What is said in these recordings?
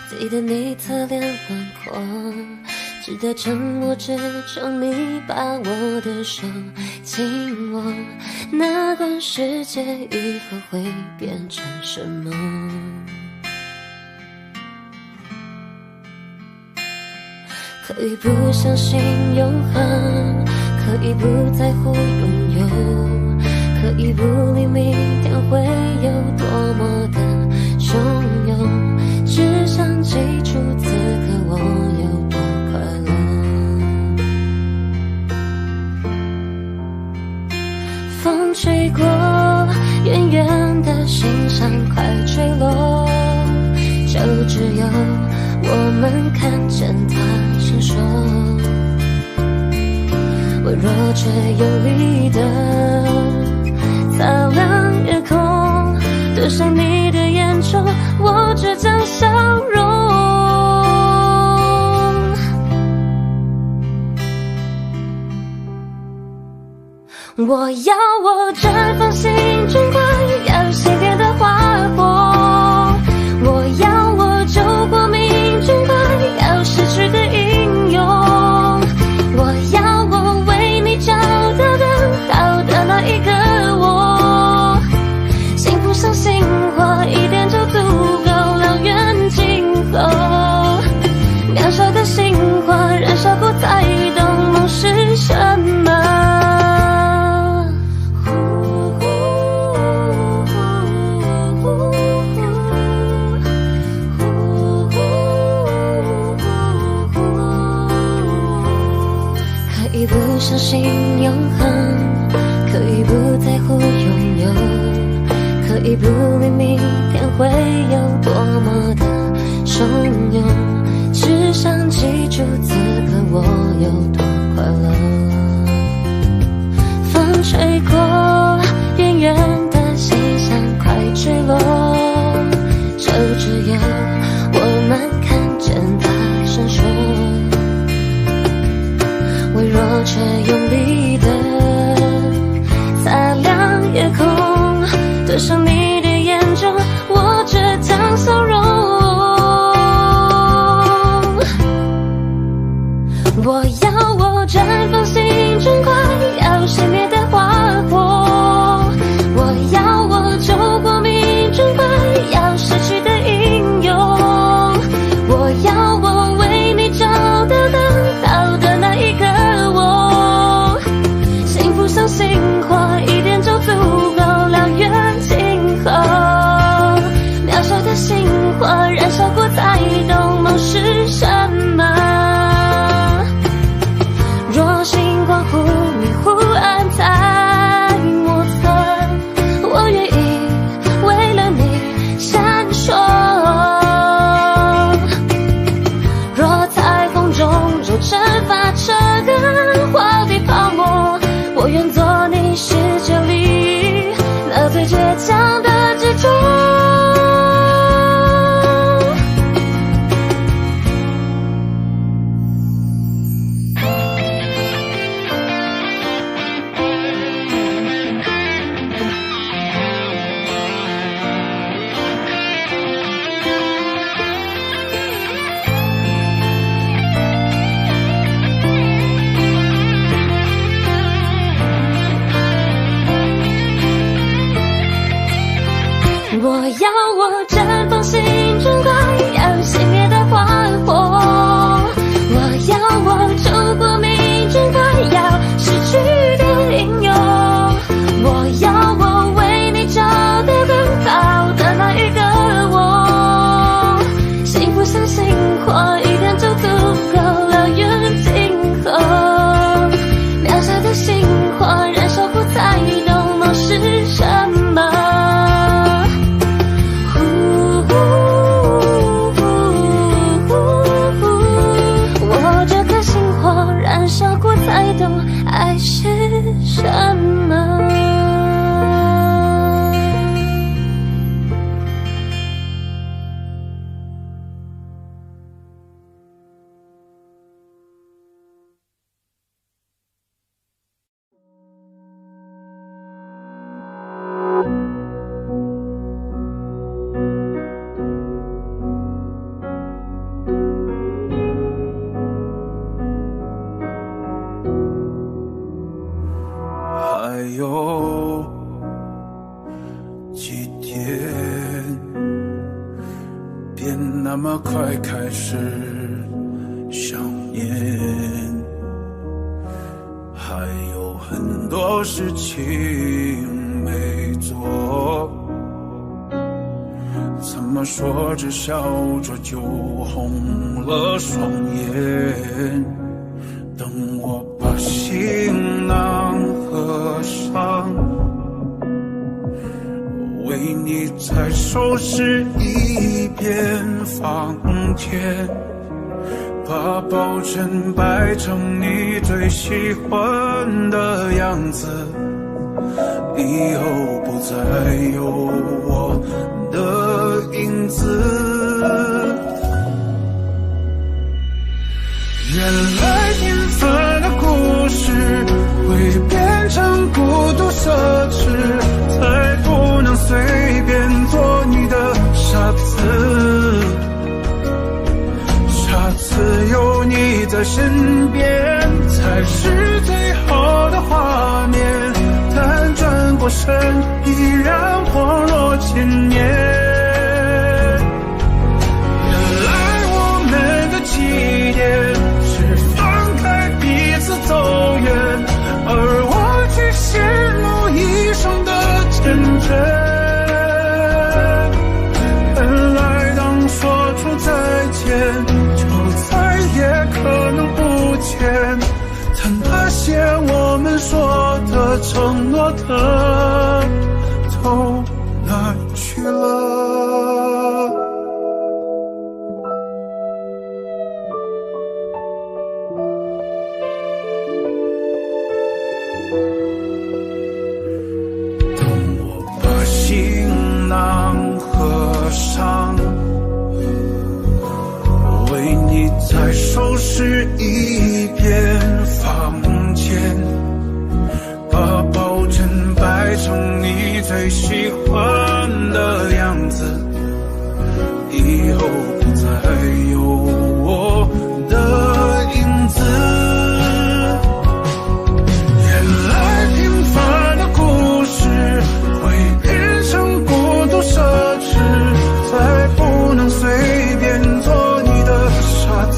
记得你侧脸轮廓，直到沉默之中你把我的手紧握，那管世界以后会变成什么。可以不相信永恒，可以不在乎拥有，可以不理明天会有多么的汹涌，只想记住此刻我有多快乐。风吹过，远远的心上快坠落，就只有我们看见它闪烁，微弱却有力的擦亮夜空，对上你的眼中我倔强笑容。我要我绽放心中快要熄灭的花火，我要我救过命中快要失去的英勇，我要我为你找到更好的那一个我，幸福像星火一点就足够燎原今后，渺小的星火燃烧不再懂梦是什么。可以不相信永恒，可以不在乎拥有，可以不理明天会有多么的汹涌，只想记住此刻我有多快乐。风吹过，远远的心像快坠落，就只有我们看见它闪烁，微弱却用力的擦亮夜空，对上你的眼中我倔强笑容。我要我绽放心中快要熄灭的花火，我要我救过命中快要失去的英勇，我要我为你找到更好的那一个我，幸福像星火一点就足够燎原今后，渺小的星火燃烧过才懂梦是什么。若星光忽明忽暗在莫测，我愿意为了你闪烁。若彩虹中就蒸发着更华丽泡沫，我愿做你世界里那最倔强的执着。我要我绽放心中快要熄灭的花火，我要我救过命中快要失去的英勇，我要我为你找到更好的那一个我，幸福像星火一点就足够燎原今后，渺小的星火燃烧不再懂梦是什么。燃烧过才懂爱是什么。便那么快开始想念，还有很多事情没做，怎么说着笑着就红了双眼。等我把行囊合上，为你再收拾一遍房间，把抱枕摆成你最喜欢的样子，以后不再有我的影子。原来平凡的故事会变成孤独奢侈，才不能随便做你的傻子。下次有你在身边才是最好的画面，但转过身依然恍若千年。原来当说出再见就再也可能不见，但那些我们说的承诺的都哪去了？行囊合上，为你再收拾一遍房间，把抱枕摆成你最喜欢的样子，以后不再有我的影子。原来平凡的故事奢侈，才不能随便做你的傻子。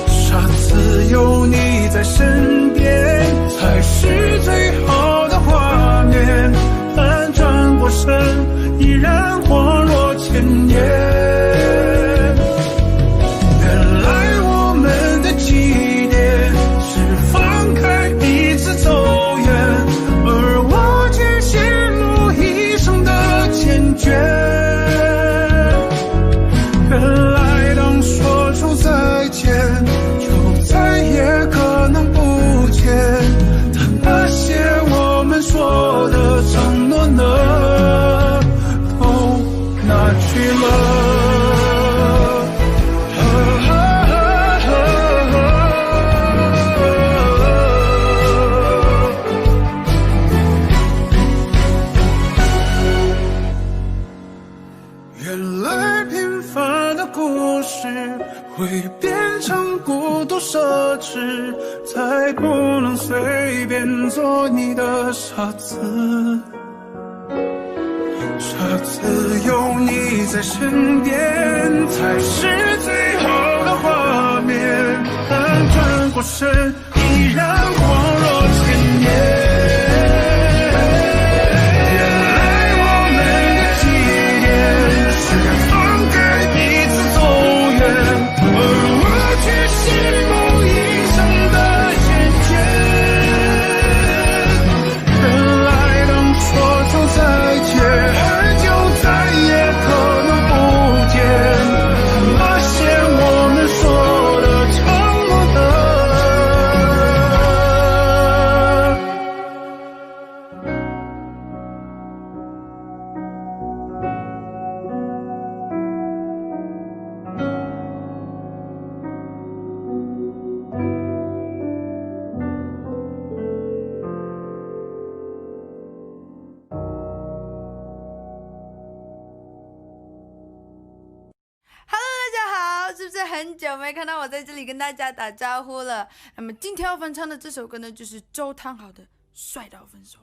下次有你在身边才是最好的画面，但转过身依然恍若千年。原来我们的起点是放开彼此走远，而我却陷入一生的缱绻。原来当说出再见就再也可能不见，但那些我们说的承诺呢，都哪去了？原来平凡的故事会变成孤独奢侈，才不能随便做你的傻子。下次有你在身边才是最好的画面，但转过身依然恍若千年。是不是很久没看到我在这里跟大家打招呼了？那么今天要翻唱的这首歌呢，就是周汤豪的《帅到分手》。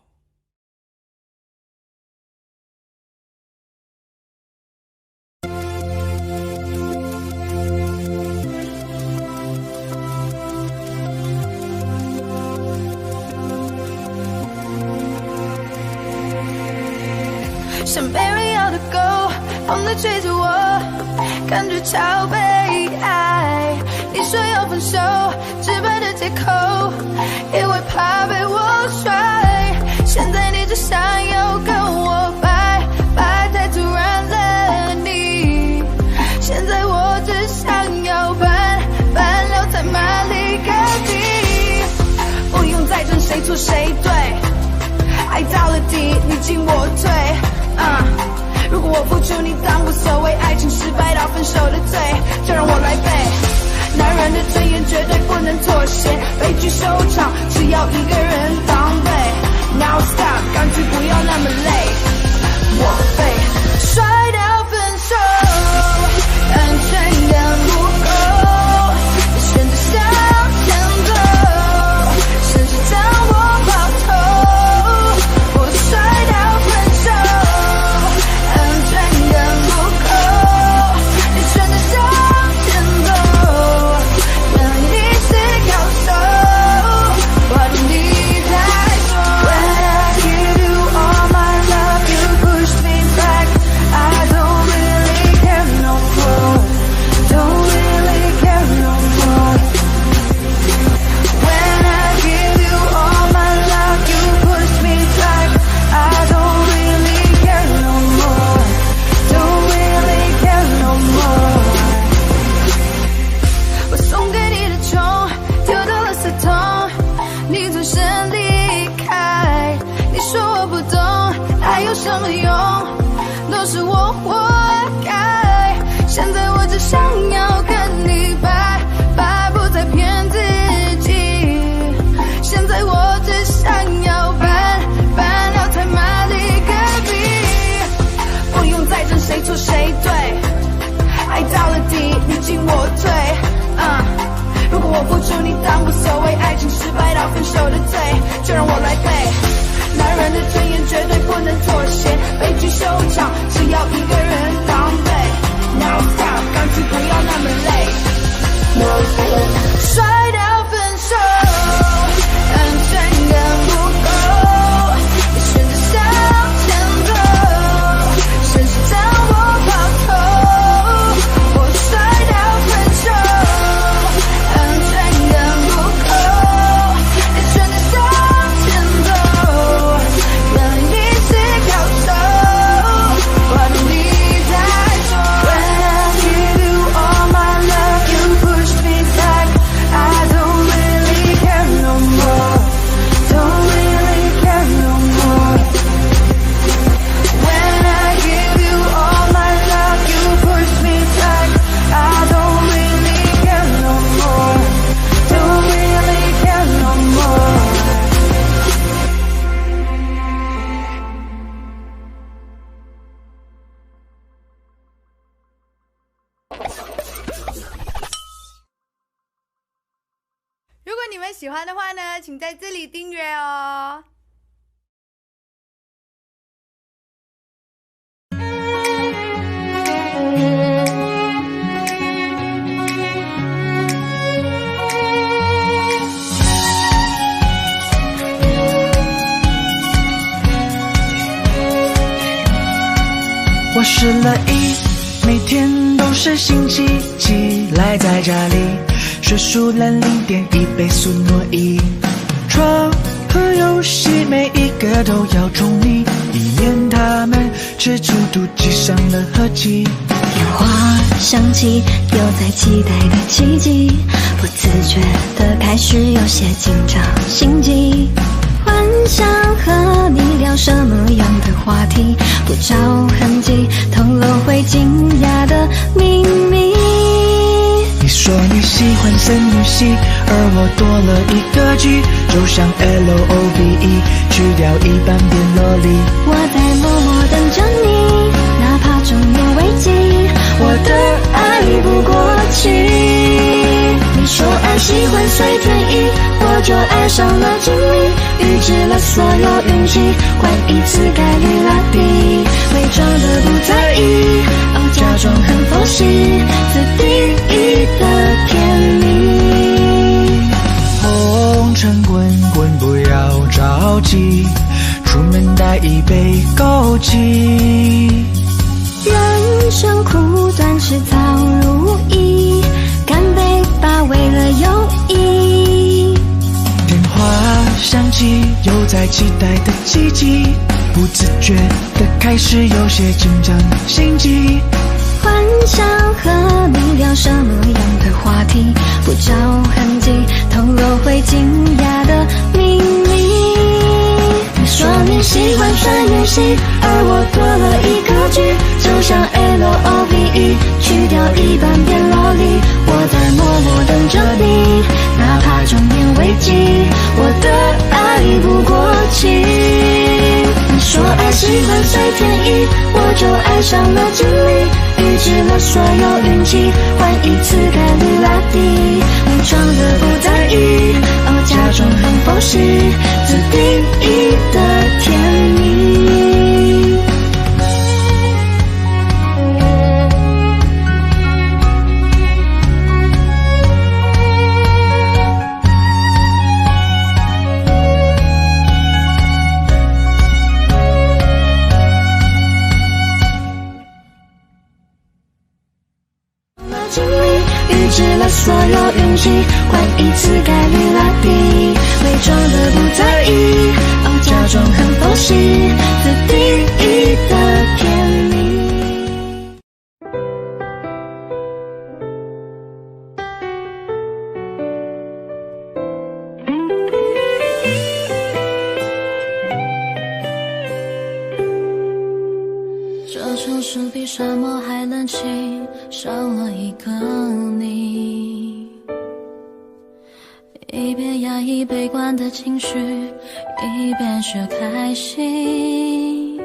的狗，风在吹着我，感觉超悲哀。你说要分手，直白的借口，因为怕被我甩。现在你只想要跟我拜拜，太突然了你。现在我只想要搬聊在马里隔壁，不用再争谁错谁对，爱到了底你进我退。如果我付出你当无所谓，爱情失败到分手的罪，就让我来背。男人的尊严绝对不能妥协，悲剧收场只要一个人防备。Now stop， 干脆不要那么累，我被甩掉分手，安全感不够，选择向前走，甚至当我跑头，我甩掉分手，安全感不够，你选择向前走，让你是高手，我的你在说。When I give you all my love, you push me back. I don't really care no more. Don't really care no more. When I give you all my love, you push me back. I don't really care no more. Don't really care no more. 我送给你的钟，丢到垃圾桶，你转身离开。你说我不懂，爱有什么用？都是我活该。现在我只想要跟你拜拜，不再骗自己。现在我只想要搬聊在马里隔壁，不用再争谁错谁对，爱到了底你进我退。如果我付出你当无所谓，爱情失败到分手的罪，就让我来背。男人的尊严绝对不能妥协，悲剧收场只要一个人防备。Now stop， 干脆不要那么累，甩掉分手，安全感不够，你选择向前走，甚至当我跑头，我甩掉分手，安全感不够，你选择向前走，原来你是高手，我的你在说。When I give you all my love, you push me back. I don't really care no more. Don't really care no more. When I give you all my love, you push me back. I don't really care no more. Don't really care no more.如果你们喜欢的话呢，请在这里订阅哦。我失了忆，每天都是星期几，赖在家里，学术烂0点1倍速挪移，床和游戏每一个都要中你，以免他们吃出毒剂上了合集。电话响起，有在期待的奇迹，不自觉的开始有些紧张心悸，幻想和你聊什么样的话题，不着痕迹透露会惊讶的秘密。你说你喜欢森女系，而我多了一个 G， 就像 LOVE 去掉一半变萝莉。我在默默等着你，哪怕中年危机，我的爱不过期。你说爱喜欢随便意，我就爱上了经历，预知了所有运气，换一次概率拉低，伪装的不在意，假装很佛系，自定义的甜蜜。红尘滚滚不要着急，出门带一杯枸杞。己，有在期待的奇迹，不自觉的开始有些紧张的心悸。幻想和你聊什么样的话题，不着痕迹透露会惊讶的秘密。你说你喜欢穿越戏，而我多了一个句，就像 LOVE 去掉一半变萝莉。我在默默等着你，哪怕中年危机，我的爱不过期。你说爱喜欢随天意，我就爱上了经历，预知了所有运气，换一次概率拉低，伪装的不在意，假装很佛系，自定义的甜蜜。预知了所有运气，换一次概率拉低，伪装的不在意，假装很佛系，自定义的甜蜜。这城市比沙漠还冷清，少了一个你，一边压抑悲观的情绪，一边学开心。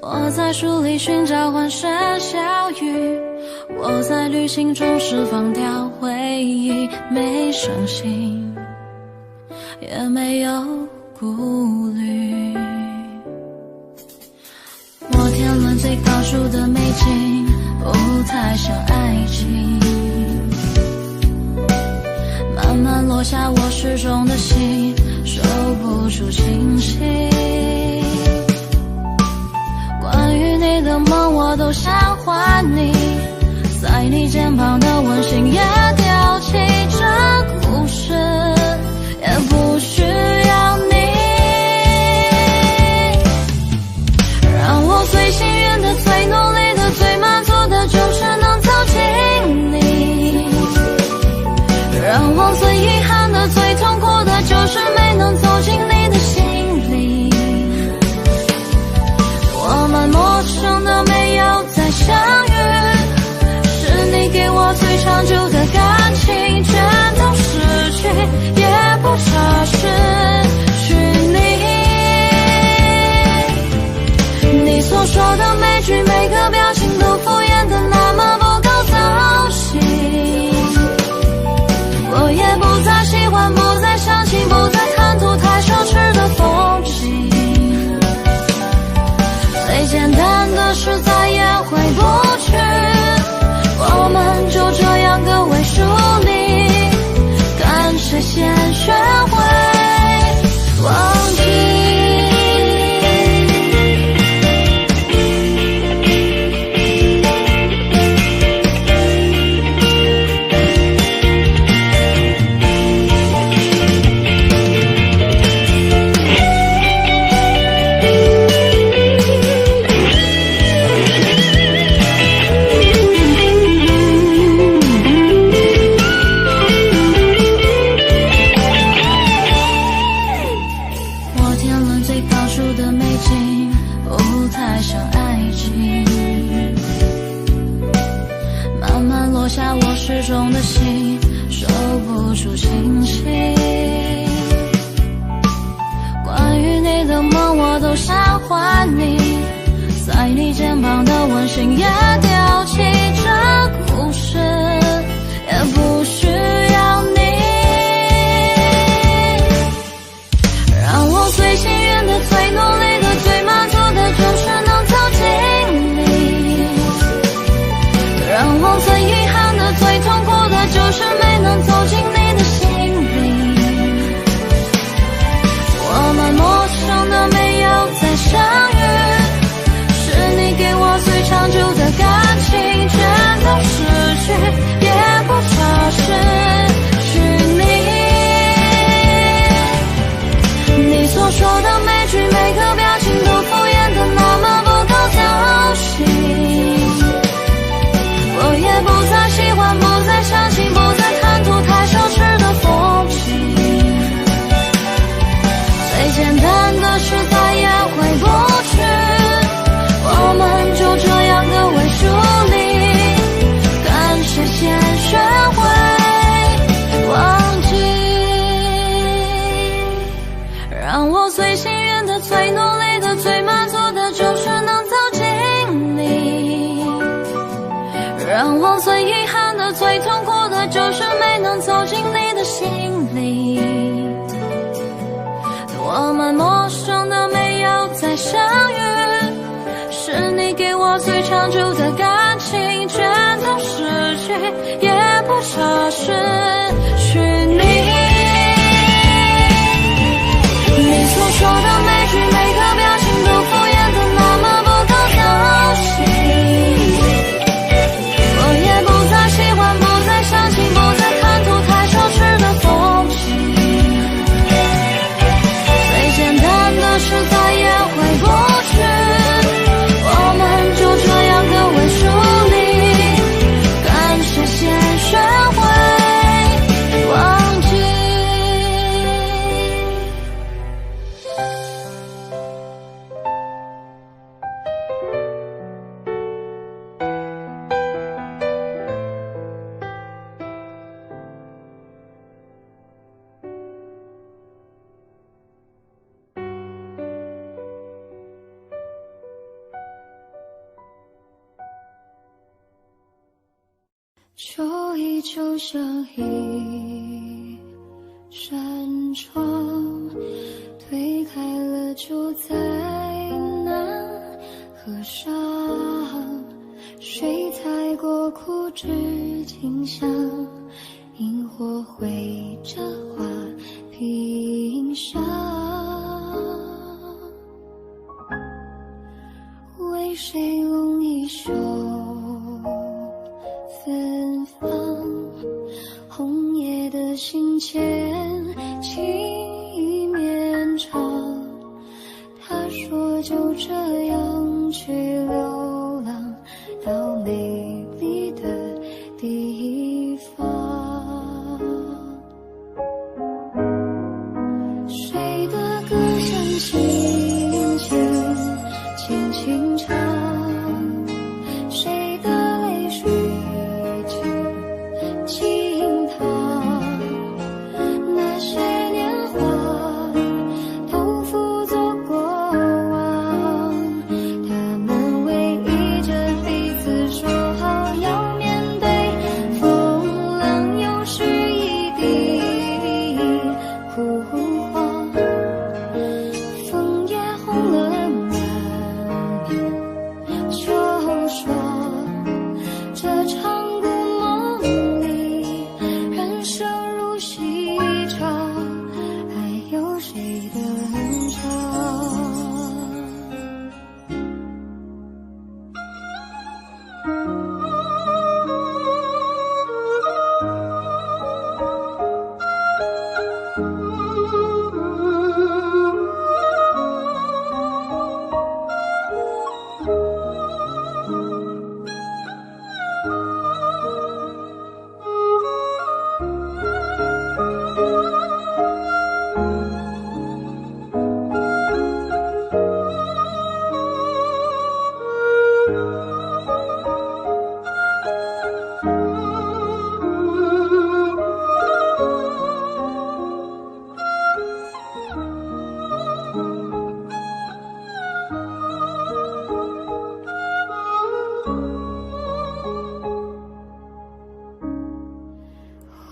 我在书里寻找欢声笑语，我在旅行中释放掉回忆，没伤心，也没有顾虑。摩天轮最高处的美景，不太像爱情，慢慢落下我失重的心，说不出清晰。关于你的梦我都想还你，在你肩膀的温馨也丢弃，这故事也不需要你。让我最幸运的、最努力的、最满足的，就是能走进你。让我最遗憾的、最痛苦的，就是没能走进你的心里。我们陌生的没有再相遇，是你给我最长久的感情，全都失去，也不奢侈去你。你所说的每句每个表情都敷衍的那么不够走心，我也不再喜欢，不再相信，不再贪图太奢侈的风景。最简单的事再也回不去，我们就这样各为疏离，看谁先学会忘记。失重的心，说不出清晰。关于你的梦我都想还你，在你肩膀的温馨也丢弃，这故事也不需要你。让我最幸运的、最努力的、最满足的，就是能走进你。让我最遗憾的、最痛苦的，就是没能走进你的心里。我们陌生的没有再相遇，是你给我最长久的让我最遗憾的、最痛苦的，就是没能走进你的心里。我们陌生的，没有再相遇，是你给我最长久的感情，全都失去，也不差失去你。你所说的每句每个表情都敷衍的那么不够高兴，我也不再喜欢，不再相信，不再看图太奢侈的风景，最简单的事再也回不去，我们就这样各为疏离，感谢先学会忘记。旧衣就像一扇窗，推开了就再难合上，水彩过枯枝景象，萤火绘着花屏上，为谁拢一袖芬芳，红叶的信笺情意绵长，他说就这样去流浪到美丽的地方，谁的歌声轻轻轻轻唱，谁的泪水轻淌，那些年华都辅佐过往，他们偎依着彼此说好要面对风浪，又是一地枯黄，枫叶红了满面秋霜，这场故梦里人生如戏场，还有谁登场？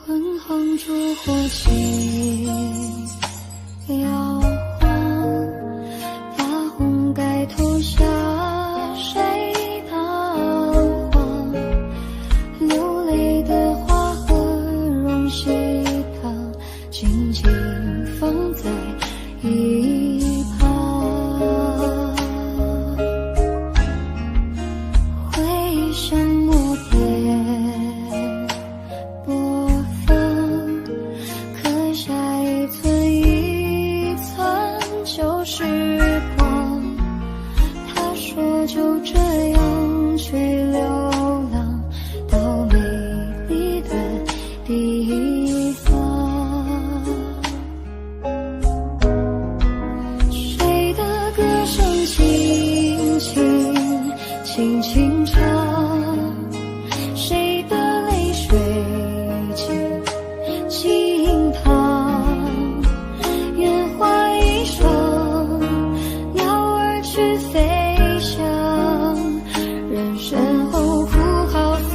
昏黄烛火轻摇晃，大红盖头下谁彷徨，流泪的花和荣喜堂静静放在一旁，回响默片播放，刻下一寸一寸旧时光，他说就这样去流浪到美丽的地方，谁的歌声轻轻轻轻唱，谁的泪水轻轻淌，烟花易爽，鸟儿去飞翔，人生后哭号四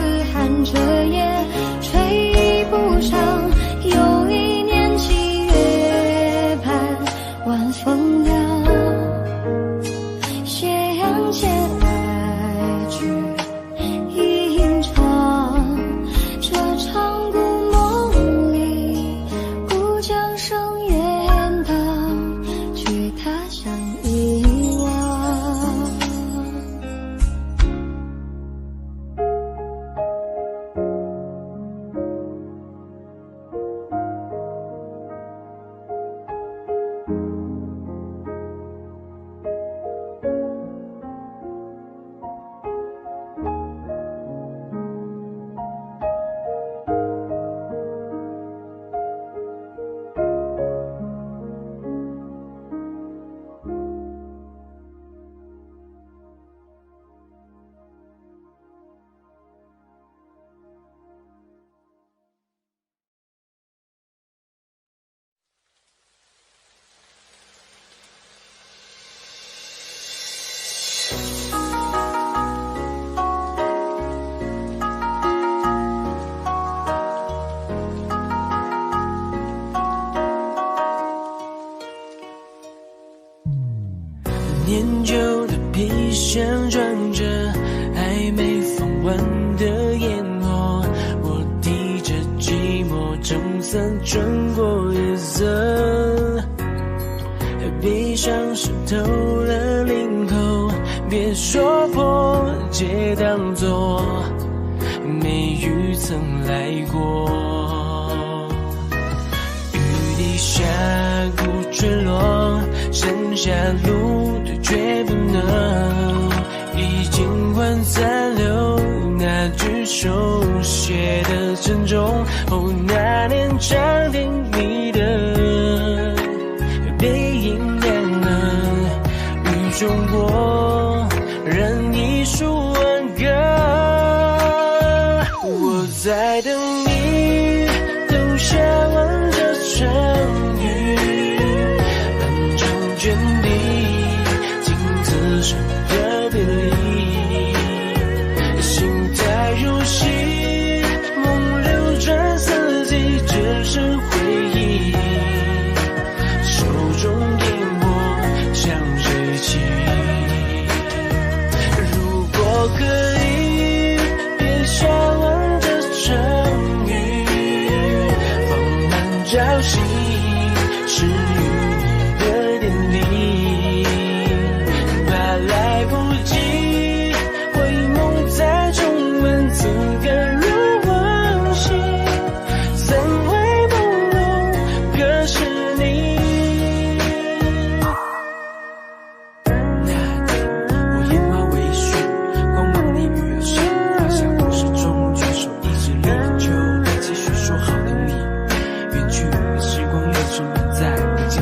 曾转过夜色，闭上湿透了领口，别说破解当作没雨曾来过。雨滴峡谷坠落，剩下路对决不能，已尽管残留那句手写的珍重。哦，那年长亭你的背影亮了，雨中过任一束挽歌。我在等你，留下望着成雨，漫长卷地，镜子上的别离，心太如洗，梦流转四季，只是回忆，手中烟波像锐气。如果可以，别笑望着成雨，放慢朝夕，是与你的典礼，怕来不及回眸再重温，此刻如往昔，怎会不懂可是你。那天我烟花微醺，光芒你与而生，发下故事中举手一直立久，继续说好等你远去，时光流逝满载，已经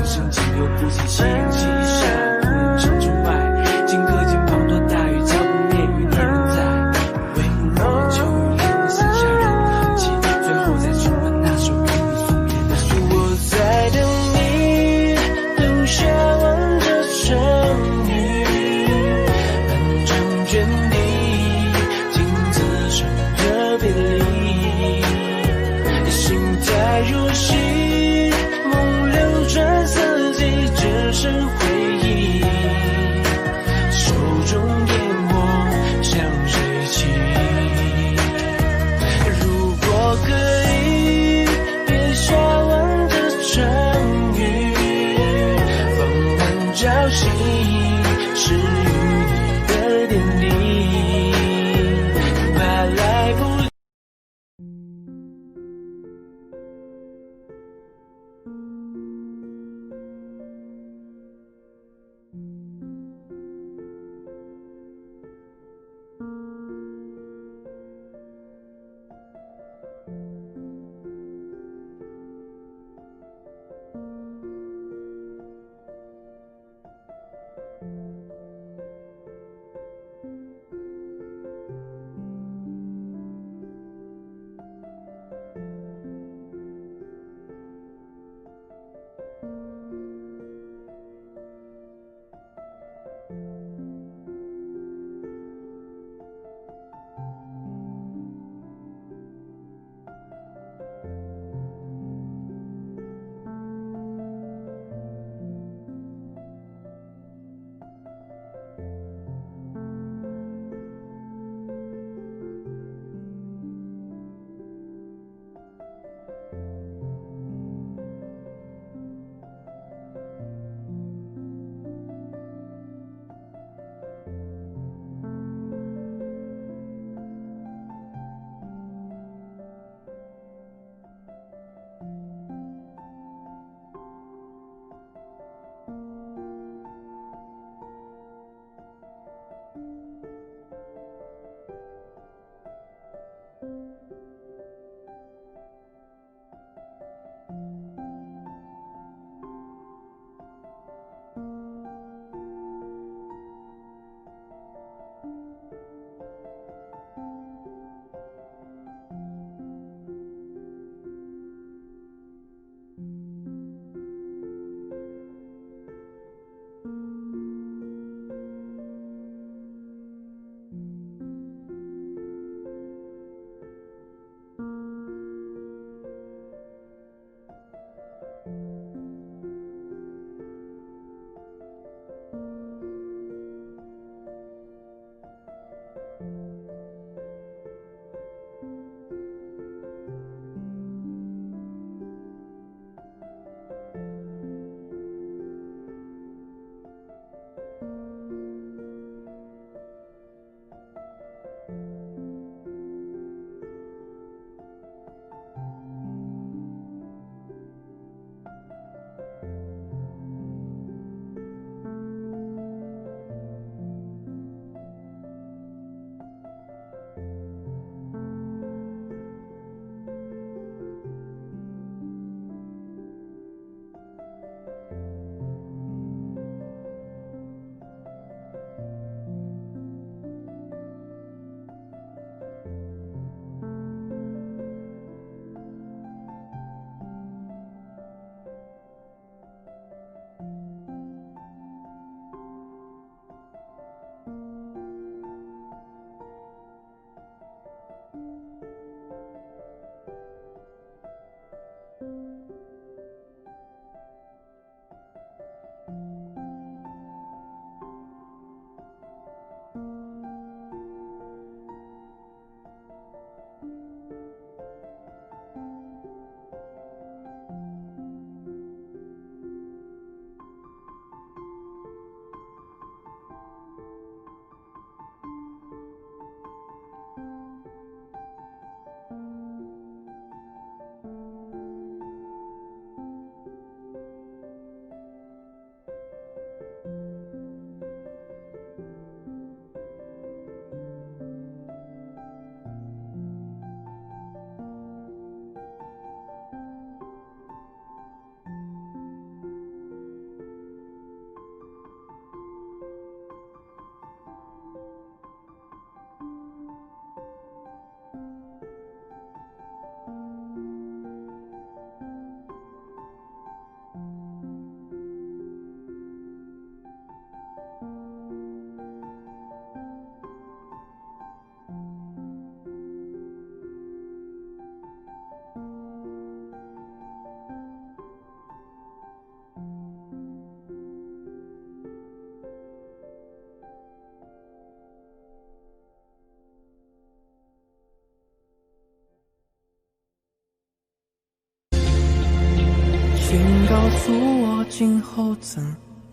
告诉我今后怎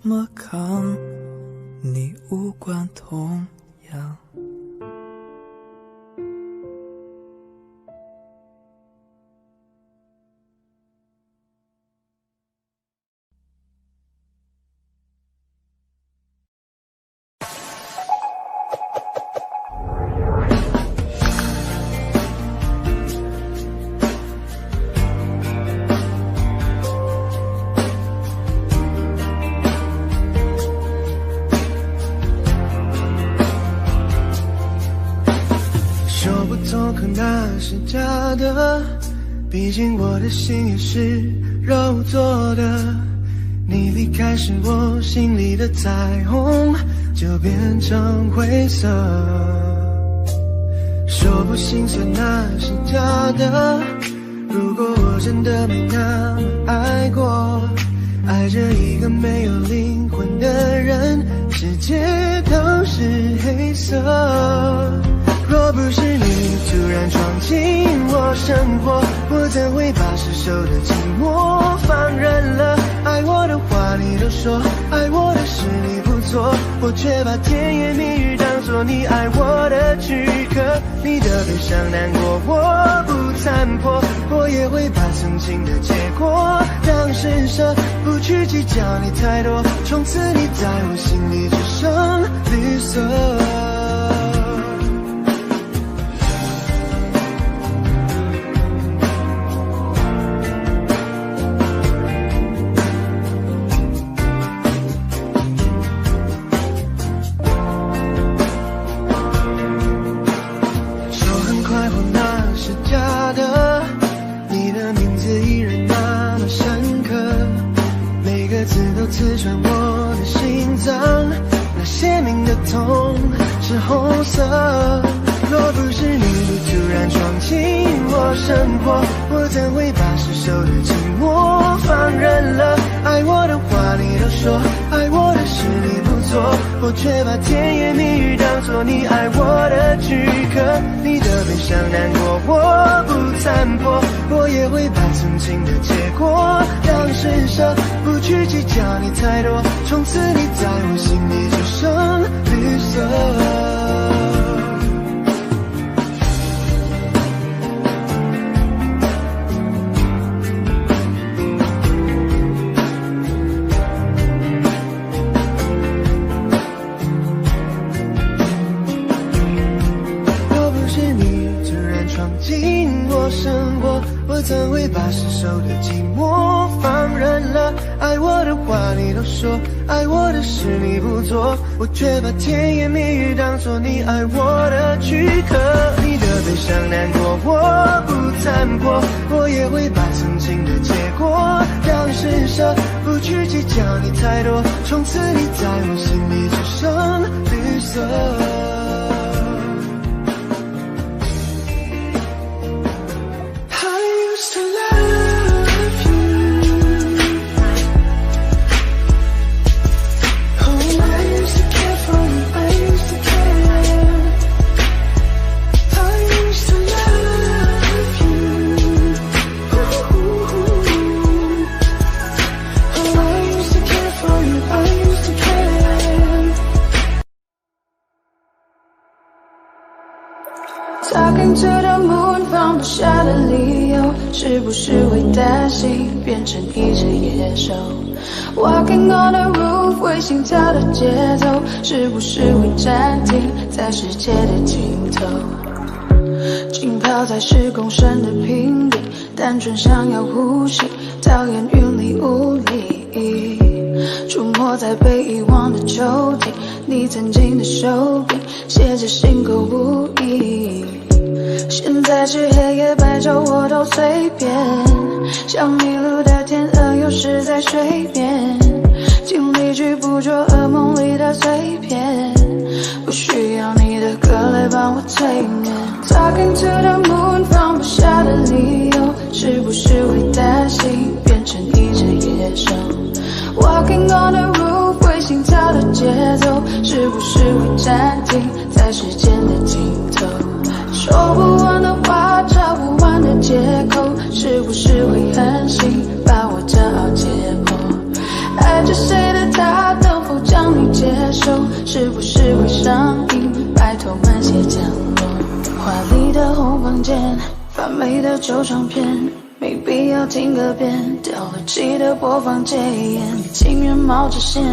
么扛，你无关痛痒。可那是假的，毕竟我的心也是肉做的。你离开时，我心里的彩虹就变成灰色。说不心酸那是假的，如果我真的没那么爱过，爱着一个没有灵魂的人，世界都是黑色。若不是你突然闯进我生活，我怎会把失守的寂寞放任了？爱我的话你都说，爱我的事你不做，我却把甜言蜜语当作你爱我的躯壳。你的悲伤难过我不参破，我也会把曾经的结果当施舍，不去计较你太多，从此你在我心里只剩绿色。刺穿我的心脏，那鲜明的痛是红色。若不是你突然闯进我生活，我怎会把失守的寂寞放任了？爱我的话你都说，爱我的事你不做，我却把甜言蜜语当作你爱我的躯壳。你的悲伤难过我不参破，我也会把曾经的结果当施舍，不去计较你太多，从此你在我心里只剩绿色。我怎会把失守的寂寞放任了？爱我的话你都说，爱我的事你不做，我却把甜言蜜语当作你爱我的躯壳。你的悲伤难过我不参破，我也会把曾经的结果当施舍，不去计较你太多，从此你在我心里只剩绿色。Talking to the moon 放不下的理由，是不是会担心变成一只野兽 Walking on the roof 为心跳的节奏，是不是会暂停在世界的尽头，浸泡在10公升的瓶底，单纯想要呼吸，讨厌云里雾里，出没在被遗忘的抽屉，你曾经的手笔写着心口不一，现在是黑夜白昼我都随便，像迷路的天鹅有时在水边，尽力去捕捉噩梦里的碎片，不需要你的歌来帮我催眠。 Talking to the moon 放不下的理由，是不是会担心变成一只野兽 Walking on the roof 为心跳的节奏，是不是会暂停在时间的尽头，说不完的话，找不完的借口，是不是会狠心把我骄傲解剖是不是会上瘾？拜托慢些降落。华丽的红房间，发霉的旧唱片，没必要听个遍。掉了机的播放戒烟，情愿冒着险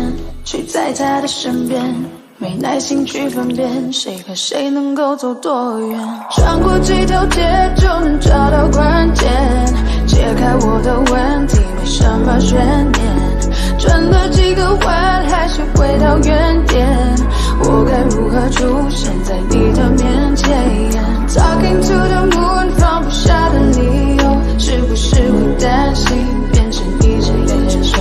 去在他的身边，没耐心去分辨谁和谁能够走多远。穿过几条街就能找到关键，解开我的问题没什么悬念，转了几个弯还是回到原点，我该如何出现在你的面前？ Talking to the moon 放不下的理由，是不是会担心变成一只野兽？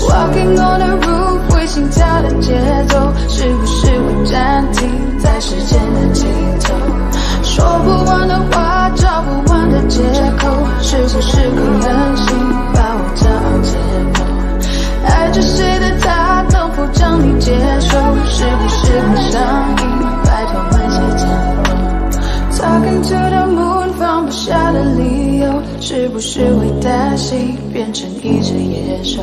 Walking on the roof 会心跳的节奏，是不是会暂停在时间的尽头？说不完的话，找不完的借口，是不是会狠心把我骄傲解剖？爱着谁的他能否将你接受？是不是会上瘾？拜托慢些降落。Talking to the moon 放不下的理由，是不是会担心变成一只野兽？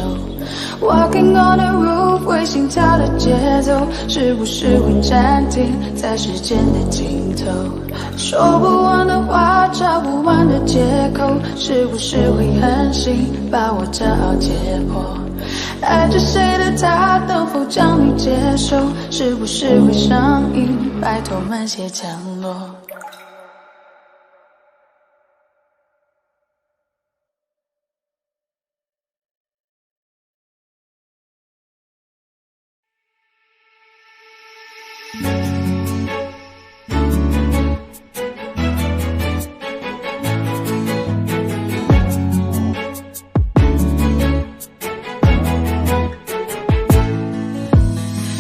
Walking on the roof 会心跳的节奏，是不是会暂停在时间的尽头？说不完的话，找不完的借口，是不是会狠心把我骄傲解剖？爱着谁的他能否将你接受？是不是会上瘾？拜托慢些降落。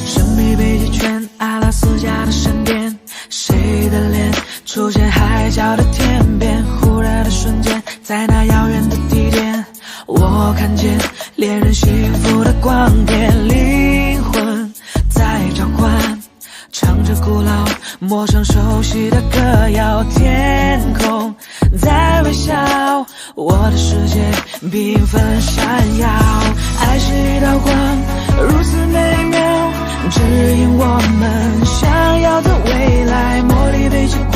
神秘北极圈，阿拉斯加的闪电，谁的脸出现海角的天边？忽然的瞬间，在那遥远的地点，我看见恋人幸福的光点，灵魂在召唤，唱着古老陌生熟悉的歌谣，天空在微笑，我的世界缤纷闪耀。爱是一道光，如此美妙，指引我们想要的未来。茉莉北极光，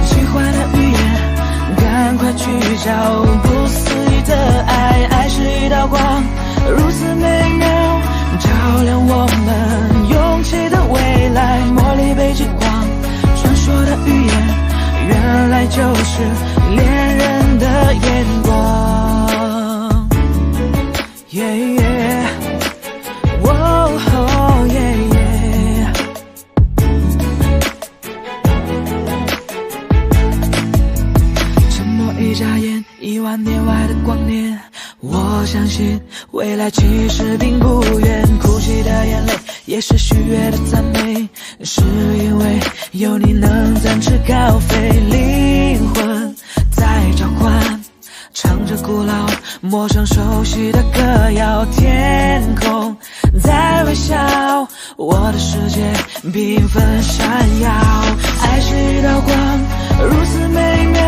喜欢的语言，赶快去找不思议的爱。爱是一道光，如此美妙，照亮我们勇气的未来。茉莉北极光，传说的语言，原来就是恋人的眼光。Yeah, yeah. Whoa, oh, yeah, yeah. 沉默一眨眼，10000年外的光年，我相信未来其实并不远。哭泣的眼泪也是喜悦的赞美，是因为有你能展翅高飞。灵魂在召唤，唱着古老陌生熟悉的歌谣，天空在微笑，我的世界缤纷闪耀。爱是一道光，如此美妙，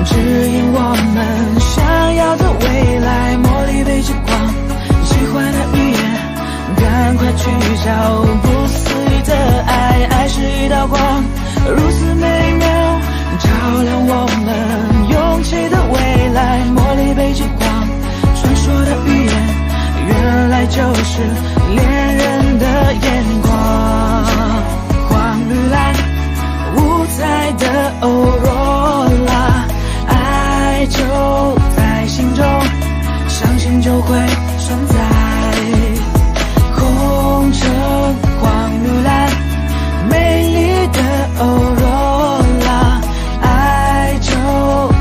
指引我们想要的未来。茉莉北极光，喜欢的语言，赶快去找不思议的爱。爱是一道光，如此美妙，照亮我们勇气的未来。茉莉北极光，传说的语言，原来就是恋人的眼光。黄绿蓝，五彩的欧若拉，爱就在心中，相信就会存在。红橙黄绿蓝，美丽的欧若拉，爱就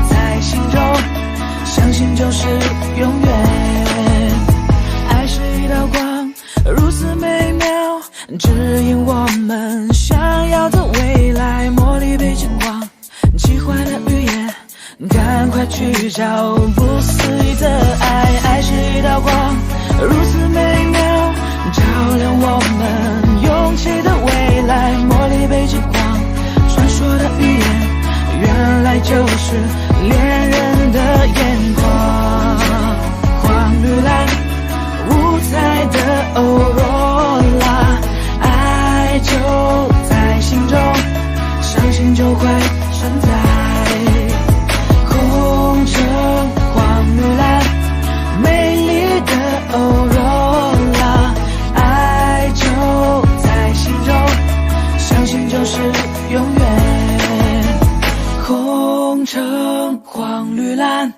在心中，相信就是永远。爱是一道光，如此美妙，指引我们想要的未来。茉莉北极光，奇幻的语言，赶快去找不思议的爱。爱是一道光，如此美妙，照亮我们勇气的未来。茉莉北极光，传说的语言，原来就是恋人的眼光。黄绿蓝，五彩的欧若拉，爱红橙黄绿蓝。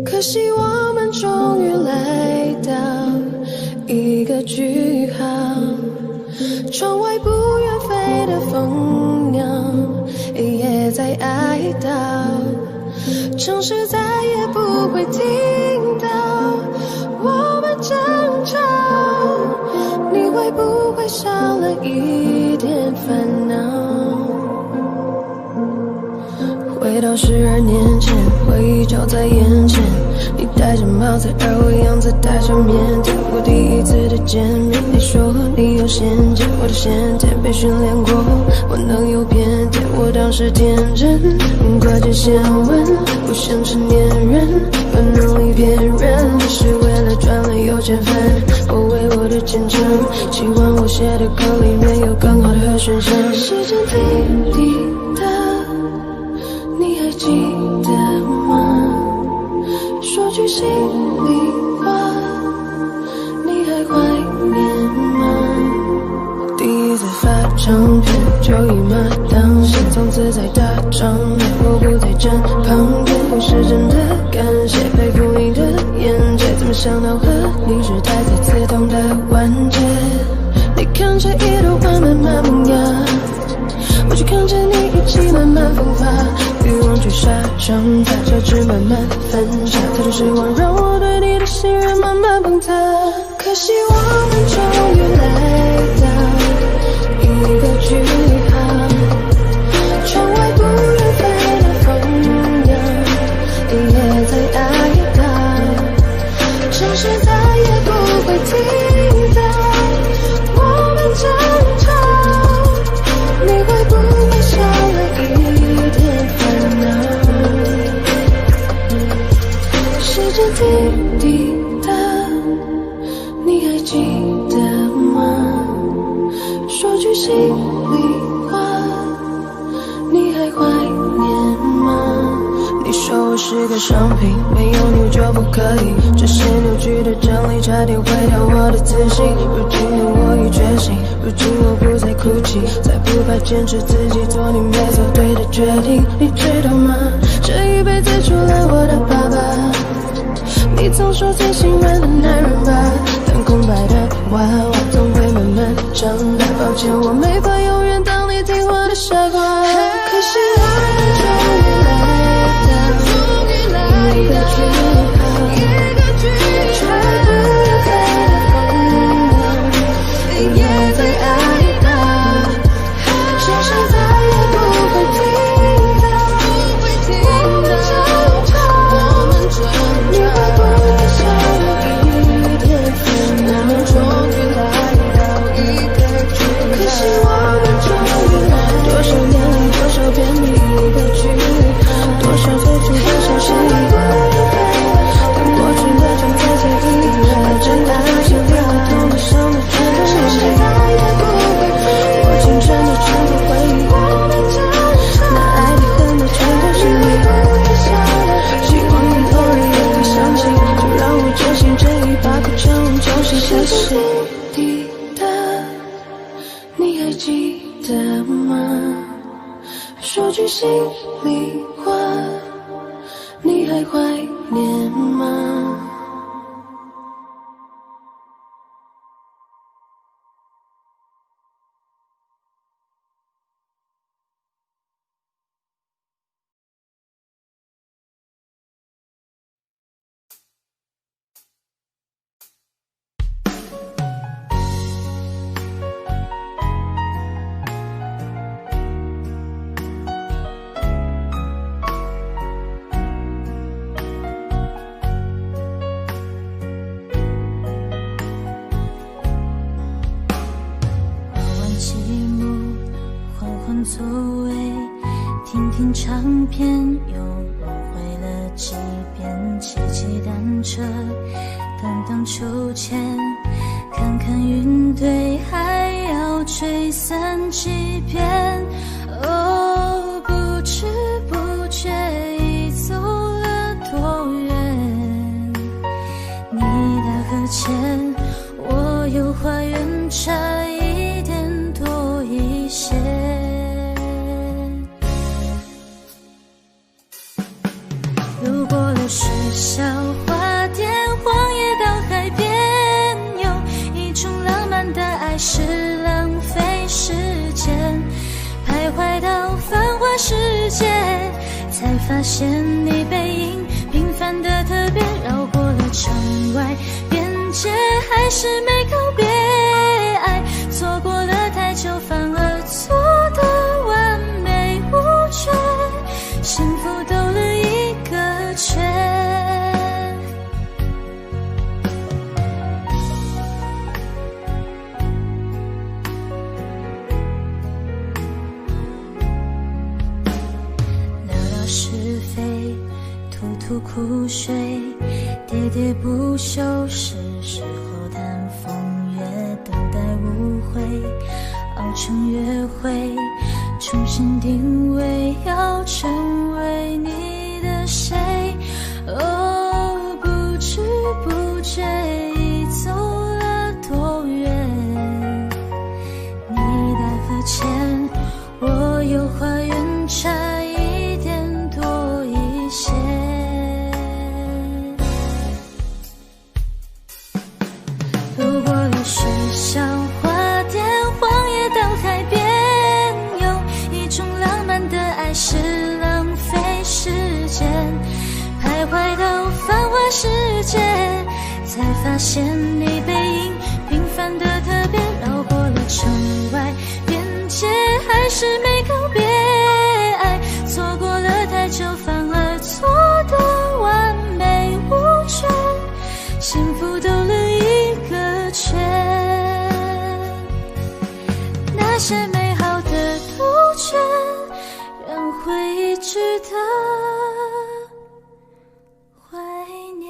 可惜我们终于来到一个句号，窗外不远飞的蜂鸟也在哀悼，城市再也不会听到我们争吵，你会不会少了一点烦恼？回到12年前，回忆就在眼前。你戴着帽子，而我样子带着腼腆。我第一次的见面，你说你有先见，我的先天被训练过，我能有偏见。我当时天真，快捷先问，不像成年人，把能力骗人。你是为了赚了有钱分，我为我的虔诚，希望我写的歌里面有更好的和弦声。时间滴滴答，你还记得吗？说句心里话，你还怀念吗？第一次发唱片就一马当先，从此在大场面我不在站旁边。我是真的感谢，佩服你的眼界，怎么想到和你是待在刺痛的关节。你看着一朵花慢慢萌芽，我就看着你一起慢慢风化，欲望去沙长大，交织慢慢分下，太多失望让我对你的信任慢慢崩塌。可惜我们终于来到一个句号，窗外不远飞的风扬，你也在哀悼，城市再也不会听到我们争吵，你会不会少了一点烦恼？时间滴滴答，你还记得吗？说句心里话，你还怀念吗？你说我是个商品，没有你就不可以，这些扭曲的真理差点毁掉我的自信。如今的我已觉醒，如今我不再哭泣，再不怕坚持自己做你没做对的决定。你知道吗？这一辈子除了我的爸爸，你总说最心软的男人吧，但空白的娃娃总会慢慢长大。抱歉，我没法永远当你听话的傻瓜。可是我们终于来到一个句号，窗外不远飞的风扬，你也在哀悼，城市再也不会听到我们争吵，你会不会少了一点烦恼？终于来到一个句号，可惜我们终于来，多少年里多少遍你一个句号，多少最初多少是一个当过去的正在记忆，把真爱写给我痛的伤的全都忘记，再也不会，我青春的全部回忆，那爱的恨的全都是你，希望你偶尔也会想起，就让我真心真意把苦肠重新开始。滴答，你还记得吗？说句心里话，你还怀念吗？座位，听听唱片，又轮回了几遍，骑骑单车，等等秋千，看看云堆，还要吹散几遍。哦，不知不觉已走了多远，你大河前，我有花园，差一点多一些。路过了学校花店，荒野到海边，有一种浪漫的爱是浪费时间，徘徊到繁华世界，才发现你背影平凡的特别，绕过了城外边界，还是没告别，爱错过了太久，反而错得完美无缺，幸福苦水，喋喋不休，是时候谈风月，等待误会，熬成约会，重新定位，要成为你的谁？哦，不知不觉已走了多远，你来河前，我有花园差一点多一些。路过了学校花店，荒野到海边，有一种浪漫的爱是浪费时间，徘徊到繁华世界，才发现你背影平凡的特别，绕过了城外边界，还是没告别，爱错过了太久，反而错得完美无缺，幸福兜了一个圈，那些美好的杜鹃，让回忆值得怀念。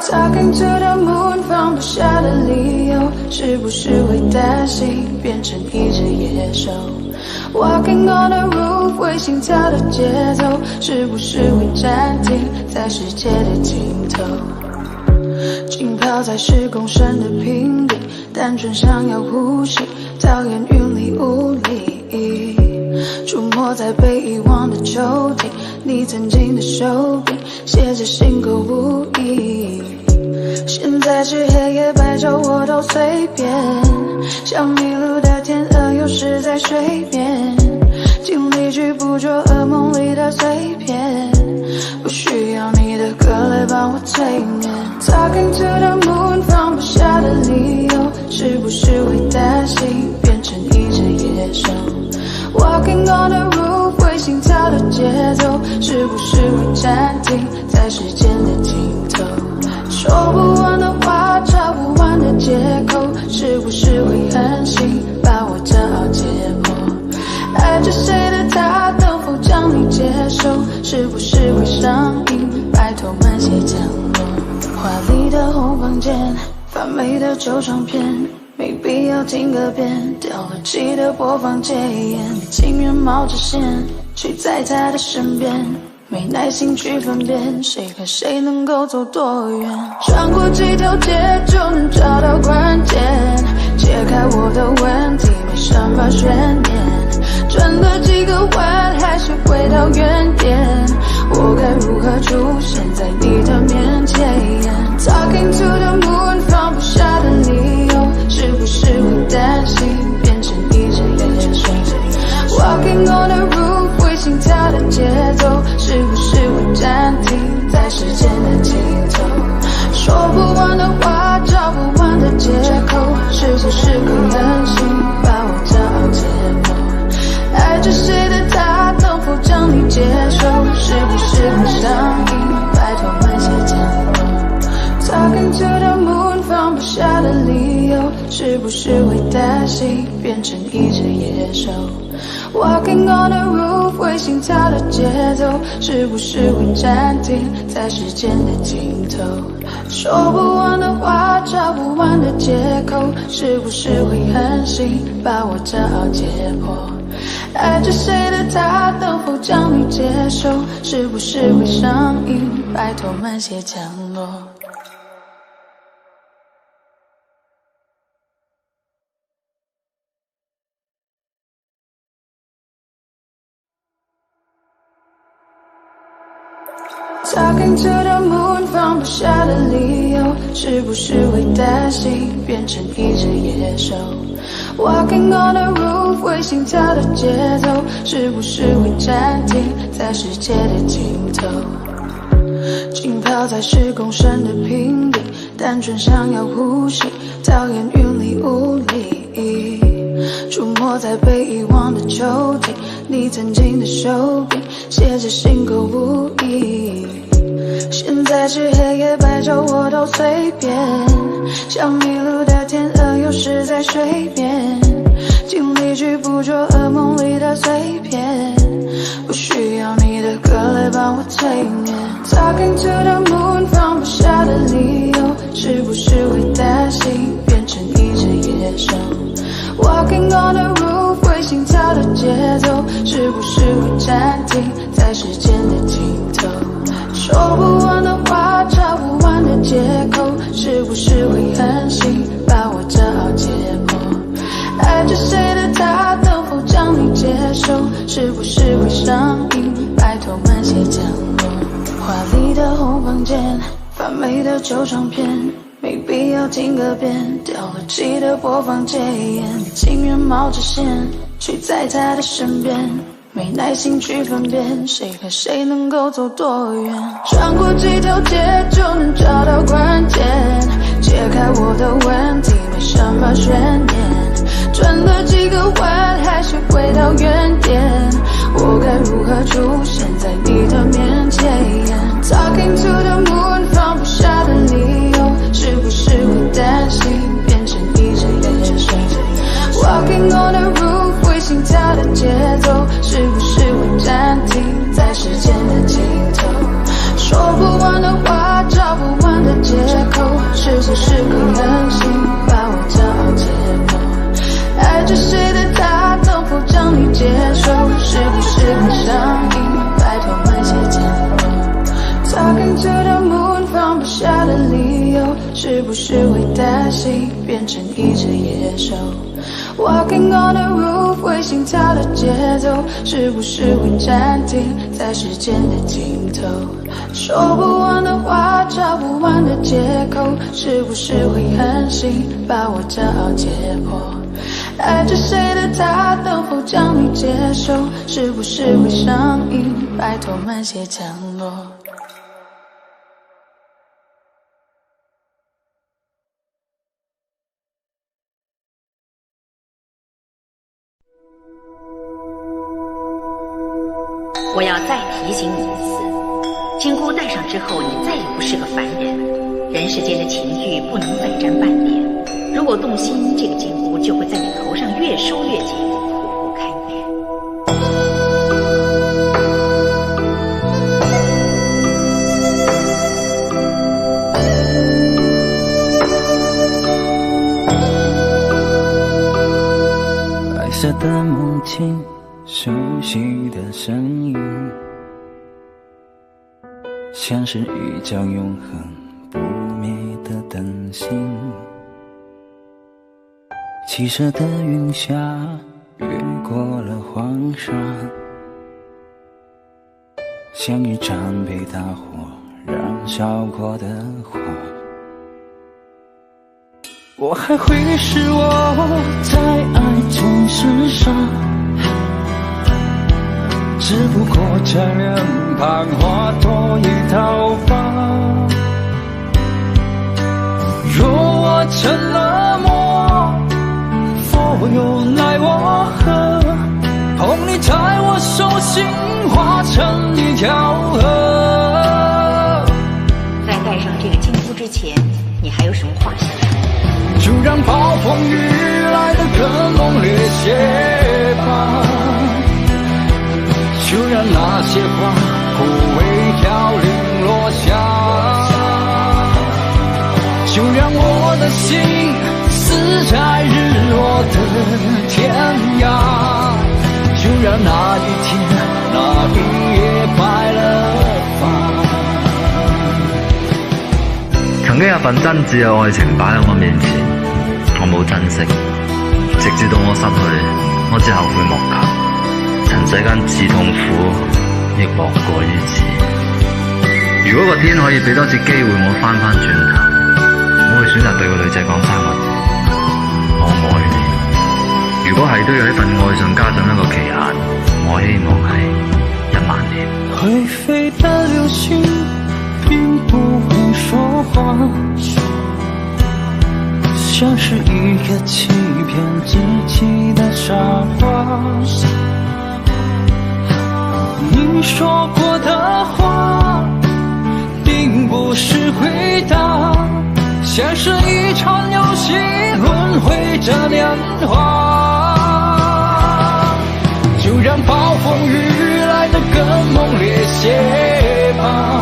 Talking to the moon， 放不下的理由，是不是会担心变成一只野兽 ？Walking on the roof， 会心跳的节奏，是不是会暂停在世界的尽头？浸泡在10公升的瓶底，单纯想要呼吸，讨厌云里雾里。出没在被遗忘的抽屉，你曾经的手笔，写着心口无意。现在是黑夜白昼我都随便，像迷路的天鹅有时在水面，尽力去捕捉噩梦里的碎片，不需要你的歌来帮我催眠。Talking to the moon， 放不下的理由，是不是会担心变成一只野兽？ Walking on the roof， 会心跳的节奏，是不是会暂停在时间的尽头？说不完的话，找不完的借口，是不是会狠心把我骄傲解剖？爱着谁的他，能否将你接受？是不是会上瘾？拜托慢些降落。华丽的红房间，发霉的旧唱片。 没必要听个遍，掉了漆的播放戒烟，你情愿冒着险，睡在他的身边，没耐心去分辨谁和谁能够走多远。穿过几条街就能找到关键，解开我的问题，没什么悬念，转了几个弯还是回到原点，我该如何出现在你的面前 ？Talking to the moon， 放不下的理由。 是不是会担心变成一只野兽 ？Walking on the roof， 会心跳的节奏，是不是会暂停在时间的尽头？说不完的话，找不完的借口，是不是会狠心把我骄傲解剖？爱着谁的他，能否将你接受？是不是会上瘾？拜托慢些降落。Talking to the moon， 放不下的理由。 是不是会担心变成一只野兽 ？Walking on the roof， 会心跳的节奏，是不是会暂停在时间的尽头？说不完的话，找不完的借口，是不是会狠心把我骄傲解剖？爱着谁的他，能否将你接受？是不是会上瘾？拜托慢些降落。 Talking to the moon， 放不下的理由，是不是会担心变成一只野兽 ？Walking on the roof， 会心跳的节奏，是不是会暂停在世界的尽头？浸泡在10公升的瓶底，单纯想要呼吸，讨厌云里雾里。出没在被遗忘的抽屉，你曾经的手笔写着心口不一。现在是黑夜白昼我都随便，像迷路的天鹅有时在水边，尽力去捕捉噩梦里的碎片，不需要你的歌来帮我催眠。 Talking to the moon 放不下的理由，是不是会担心变成一只野兽？ Walking on the roof 会心跳的节奏，是不是会暂停在时间的尽头？说不完的话，找不完的借口，是不是会狠心把我骄傲解剖？爱着谁的他，能否将你接受？是不是会上瘾？拜托慢些降落。华丽的红房间，发霉的旧唱片。 没必要听个遍，掉了漆的播放戒烟，情愿冒着险去在他的身边，没耐心去分辨谁和谁能够走多远。穿过几条街就能找到关键，解开我的问题没什么悬念，转了几个弯还是回到原点，我该如何出现在你的面前 ？Talking to the moon 放不下的理由。 是不是会担心变成一只野兽 ？Walking on the roof 会心跳的节奏，是不是会暂停在时间的尽头？说不完的话，找不完的借口，是不是会狠心把我骄傲解剖？爱着谁的他，能否将你接受？是不是会上瘾？拜托慢些降落。Talking to the moon 放不下的理由。 是不是会担心变成一只野兽 ？Walking on the roof 会心跳的节奏，是不是会暂停在时间的尽头？说不完的话，找不完的借口，是不是会狠心把我骄傲解剖？爱着谁的他，能否将你接受？是不是会上瘾？拜托慢些降落。 我要再提醒你一次，金箍戴上之后，你再也不是个凡人。人世间的情欲不能再沾半点，如果动心，这个金箍就会在你头上越收越紧，苦不堪言。白色的梦境。 熟悉的声音，像是一盏永恒不灭的灯芯。七色的云霞越过了黄沙，像一盏被大火燃烧过的花。我还会是我在爱中厮杀。 只不过这脸庞化作一道疤。若我成了魔，佛又奈我何？捧你在我手心，化成一条河。在戴上这个金箍之前，你还有什么话想说？就让暴风雨来得更猛烈些吧。 就让那些花枯萎凋零落下，就让我的心死在日落的天涯，就让那一天那一夜白了发。曾經有份真摯嘅愛情擺喺我面前，我冇珍惜，直至到我失去，我只後悔莫及。 人世間至痛苦，亦莫過於此。如果個天可以俾多次機會我翻轉頭，我會選擇對個女仔講3個字：我愛你。如果係都要喺份愛上加上一個期限，我希望係1萬年。會飛的流星並不會說話。像是一个欺骗自己的傻瓜。你说过的话并不是回答，像是一场游戏轮回着年华。就让暴风雨来得更猛烈些吧，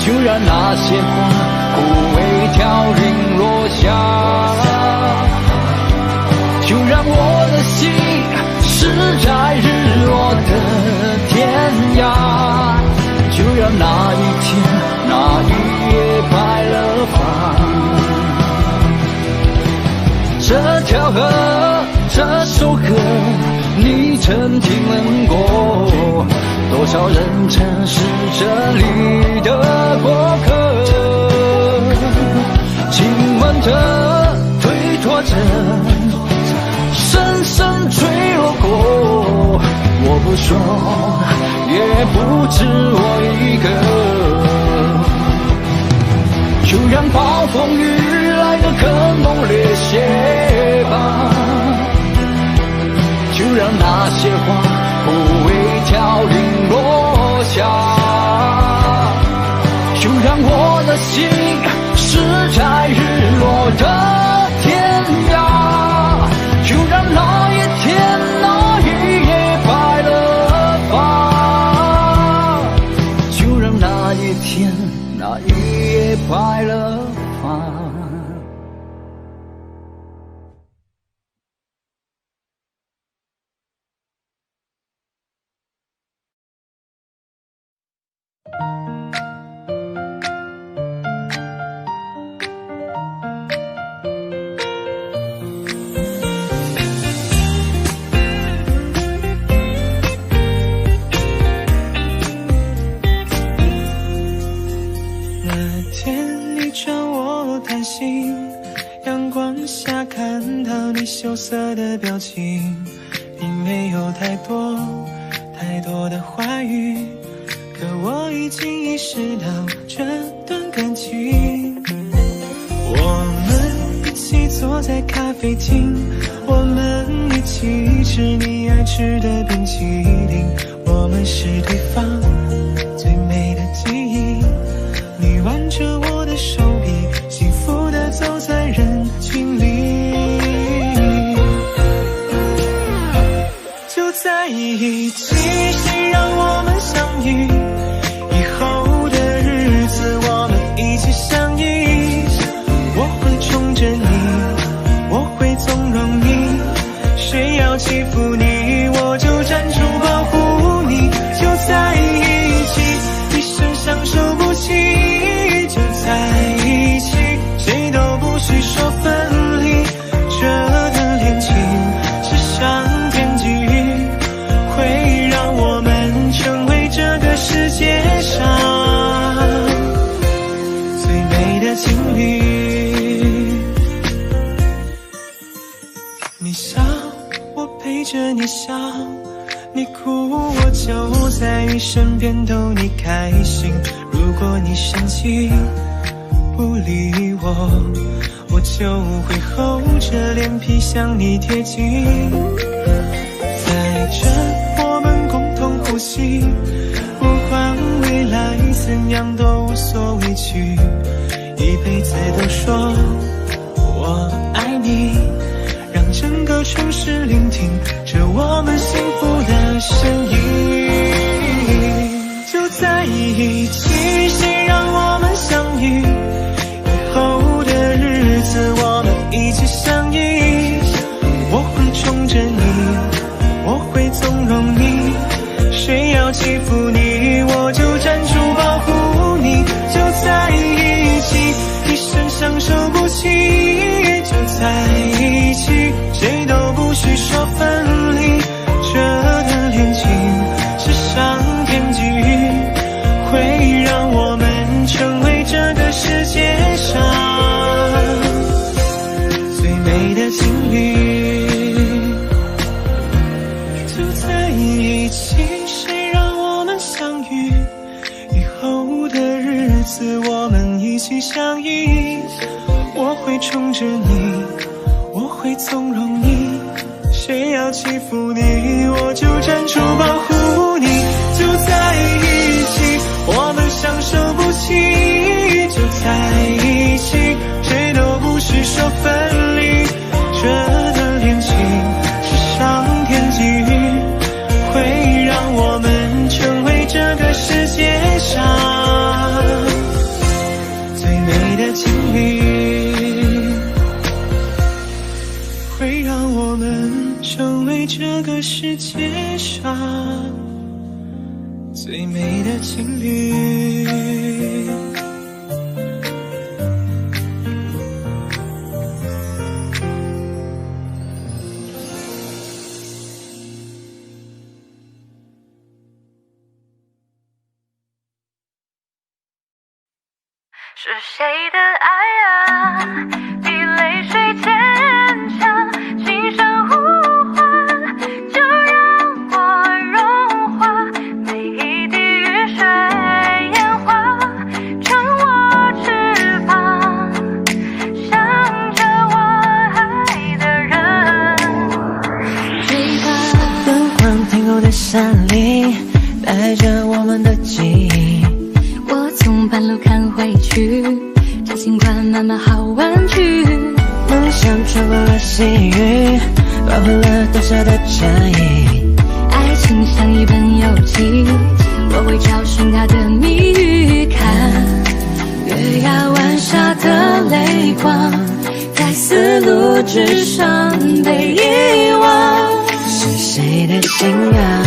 就让那些花枯萎凋零落下，就让我的心驶在日落的天涯，就让那一天那一夜白了发。这条河，这首歌，你曾听闻过？多少人曾是这里的过客？亲吻着，推脱着，深深坠落过。我不说，也不止我一个。就让暴风雨来得更猛烈些吧，就让那些花枯萎凋零落下，就让我的心驶在日落的天涯，就让那一天那一夜白了发，就让那一天那一夜白了发。羞涩的表情，并没有太多的话语，可我已经意识到这段感情。我们一起坐在咖啡厅，我们一起吃你爱吃的冰淇淋，我们是对方最美的记忆。你挽着我的手臂，幸福地走在人群里。在一起，谁让我们相遇？以后的日子，我们一起相依。我会宠着你，我会纵容你。谁要欺负你，我就站出保护你。就在一起，一生相守不弃。就在一起，谁都不许说分离。这段恋情是上天给予，会让我们成为这个世界上最美的情侣。你笑，我陪着你笑，你哭，我就在你身边逗你开心。如果你生气不理我，我就会厚着脸皮向你贴近。在这我们共同呼吸，不管未来怎样都无所畏惧，一辈子都说我爱你，让整个城市聆听着我们幸福的声音。就在一起，谁让我们相遇？以后的日子，我们一起相依。我会宠着你，我会纵容你。谁要欺负你，我就站出保护你。就在一起，一生相守不弃。就在一起，谁都不许说分离。这段恋情是上天给予，会让我们成为这个世界上最美的情侣。就在一起，谁让我们相遇？以后的日子，我们一起相依。我我会宠着你，我会纵容你，谁要欺负你，我就站出保护你。就在一起，我们相守不弃，就在一起，谁都不是说分离。这段恋情是上天给予，会让我们成为这个世界上最美的情侣，会让我们成为这个世界上最美的情侣。是谁的爱啊，比泪水坚强，轻声呼唤，就让我融化，每一滴雨水烟花，成我翅膀，向着我爱的人追吧。灯光停留的山里，带着我们的记忆，我从半路看回去，这尽管满满好玩具，梦想穿过了细雨，包含了多少的差异。爱情像一本游记，我会找寻它的谜语。看月牙湾下的泪光，在丝路之上被遗忘。是谁的信仰，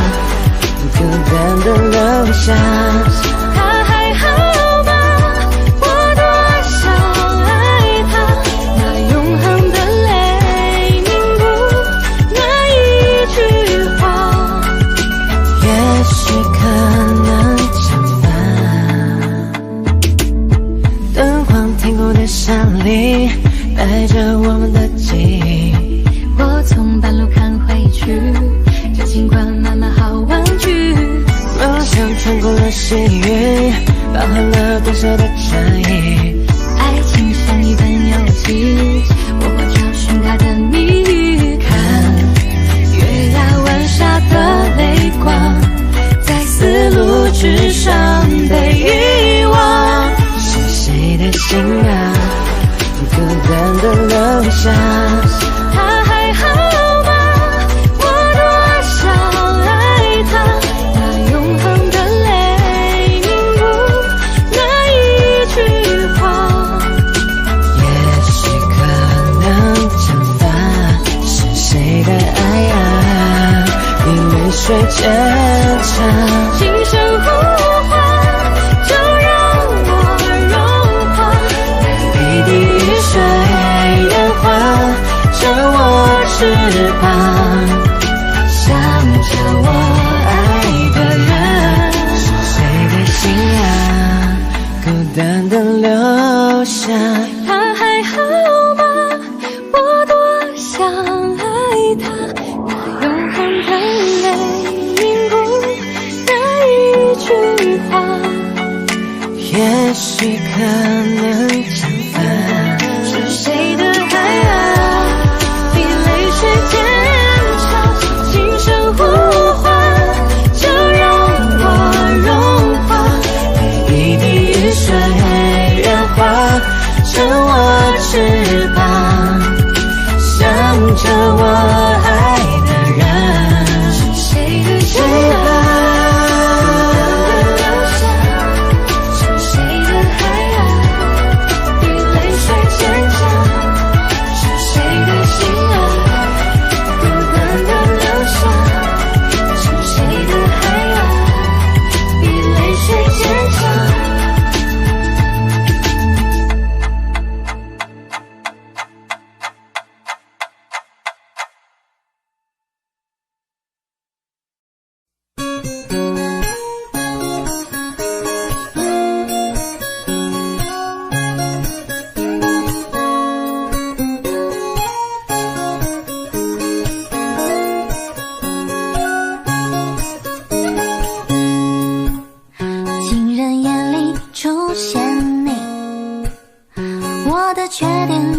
孤单的留下。他还好吗？我多想爱他，那永恒的泪凝固那一句话，也许可能相反。灯光停过的山里，带着我们的记忆，我从半路看回去，这尽管满满好玩具。梦想穿过了细雨，包含了多少的差异。爱情像一本游记，我会找寻它的谜语。看月牙湾下的泪光，在丝路之上被遗忘。是谁的信仰，孤单的留下。他还好吗？我多想爱他，那永恒的泪凝固那一句话，也许可能相反。是谁的爱啊，比泪水坚强。轻声呼唤，就让我融化，一滴雨水烟花，成我翅膀，向着我爱的人。是谁的信仰，孤单的留下。他还好吗？我多想爱他，那永恒的泪凝固那一句话，也许可能相反。是谁的爱啊，比泪水坚强，轻声呼唤，就让我融化，一滴雨水烟花，成我翅膀，向着我爱的人。是谁的信仰，是谁的爱啊，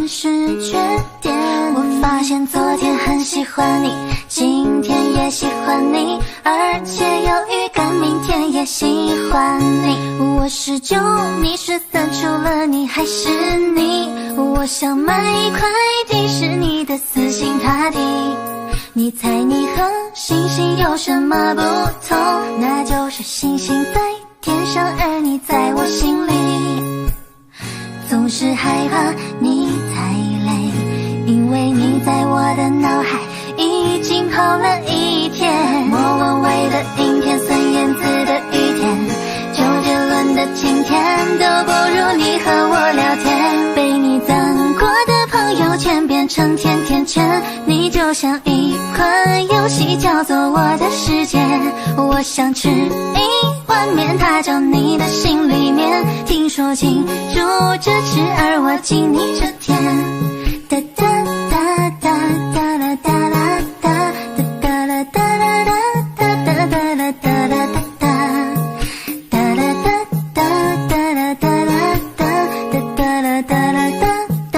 天是缺点。我发现昨天很喜欢你，今天也喜欢你，而且有预感明天也喜欢你。我是就你是散，除了你还是你。我想买一块迪士尼的4星塔地，你猜你和星星有什么不同？那就是星星在天上，而你在我心里。总是害怕你太累，因为你在我的脑海已经跑了一天。莫文蔚的阴天，孙燕姿的雨天，周杰伦的晴天，都不如你和我聊天。被你赞过的朋友圈变成甜甜圈，你就像一款游戏，叫做我的世界。我想吃一碗面，它叫你的心里面。听说进入这池，而我进你这天。哒哒哒哒哒啦哒啦哒哒啦哒啦哒哒哒哒啦哒啦哒哒哒啦哒哒啦哒啦哒哒啦哒啦哒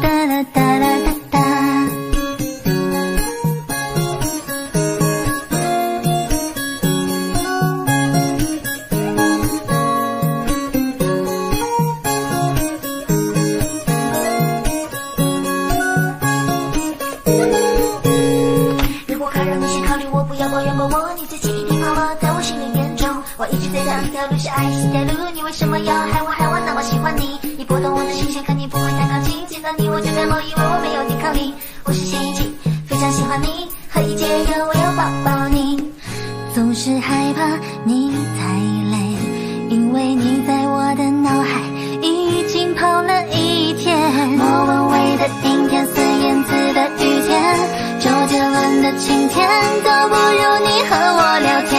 哒啦哒啦哒哒。如果可让你先考虑我，不要抱怨过我，你自己一定把我在我心里面中。我一直在找一条路是爱情的路，你为什么要害我那么喜欢你？你拨动我的心弦，可你不会太靠近，见到你我就感冒，以为我没有抵抗力。我是谢一季，非常喜欢你，何以解忧，我要抱抱你。总是害怕你太累，因为你在我的脑海已经跑了一天。莫文蔚的阴天，孙燕姿的雨天，周杰伦的晴天，都不如你和我聊天。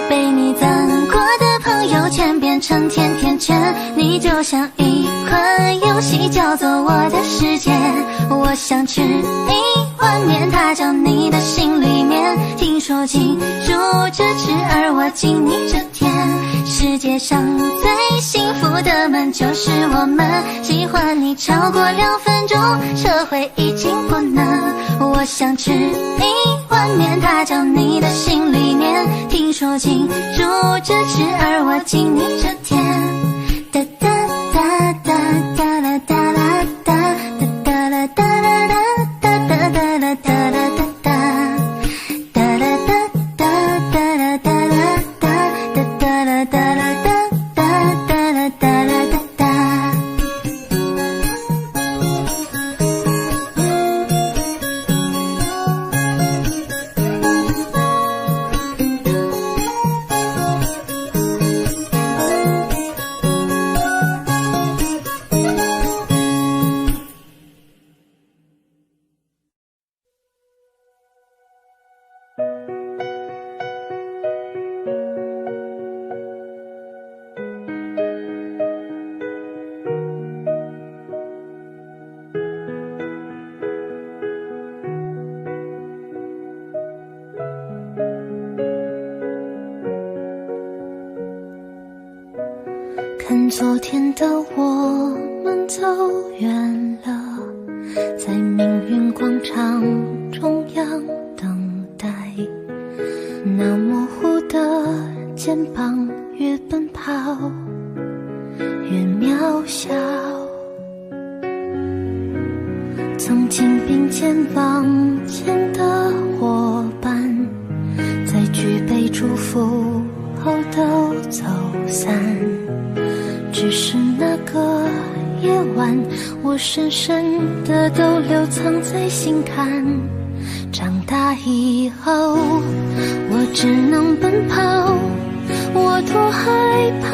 被你赞过的朋友圈变成甜甜圈，你就像一款游戏，叫做我的世界。我想吃一碗面，它叫你的心里面。听说进入这池，而我进你这天。世界上最幸福的们就是我们，喜欢你超过2分钟，社会已经不能。我想吃一碗面，它叫你的心里面。听说进入这池，而我进你这天。哒哒哒哒哒啦哒啦哒哒啦哒啦哒哒哒啦哒啦哒哒哒啦哒哒哒啦哒啦哒哒啦哒啦哒哒哒啦哒啦哒哒。看昨天的我们走远了，在命运广场中央等待。那模糊的肩膀，越奔跑越渺小。曾经并肩往前的伙伴，在举杯祝福后都走散。只是那个夜晚，我深深的都留藏在心坎。长大以后，我只能奔跑，我多害怕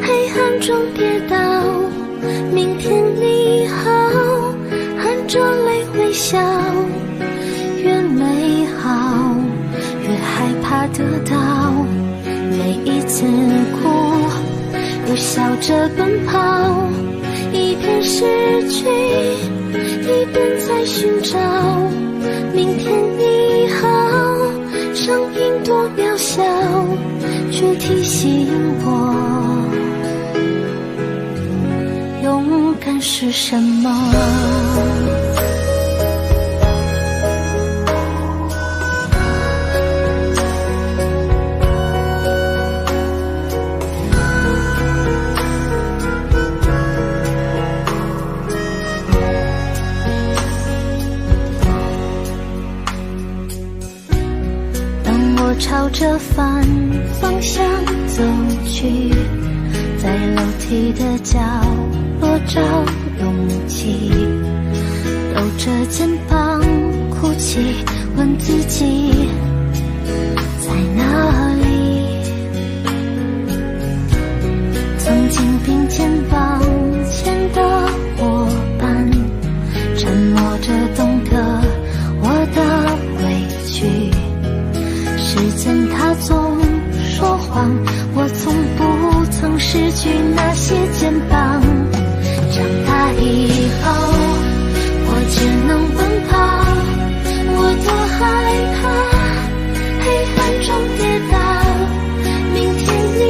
黑暗中跌倒。明天你好，含着泪微笑，越美好越害怕得到。每一次哭又笑着奔跑，一边失去一边在寻找。明天你好，声音多渺小，却提醒我勇敢是是什么？朝着反方向走去，在楼梯的角落找勇气，抖着肩膀哭泣，问自己在哪里。曾经并肩往前的伙伴，沉默着懂得我的委屈。时间它总说谎，我从不曾失去那些肩膀。长大以后，我只能奔跑，我多害怕黑暗中跌倒。明天你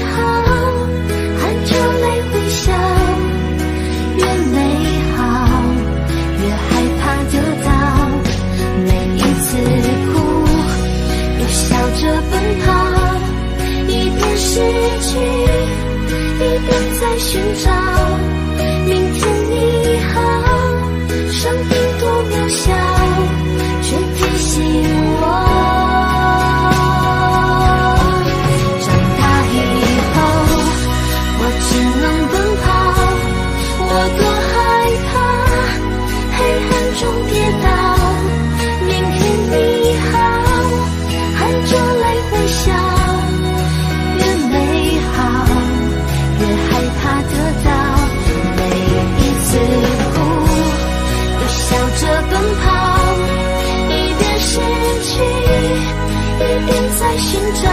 好，含着泪微笑，越美好越害怕得到。每一次哭笑着奔跑，一边失去，一边在寻找。明天你好，生命多渺小，却提醒我。长大以后，我只能奔跑，我多害怕黑暗中跌倒。明天你好，含着泪微笑，越美好越害怕得到。每一次哭又笑着奔跑，一边失去一边在寻找。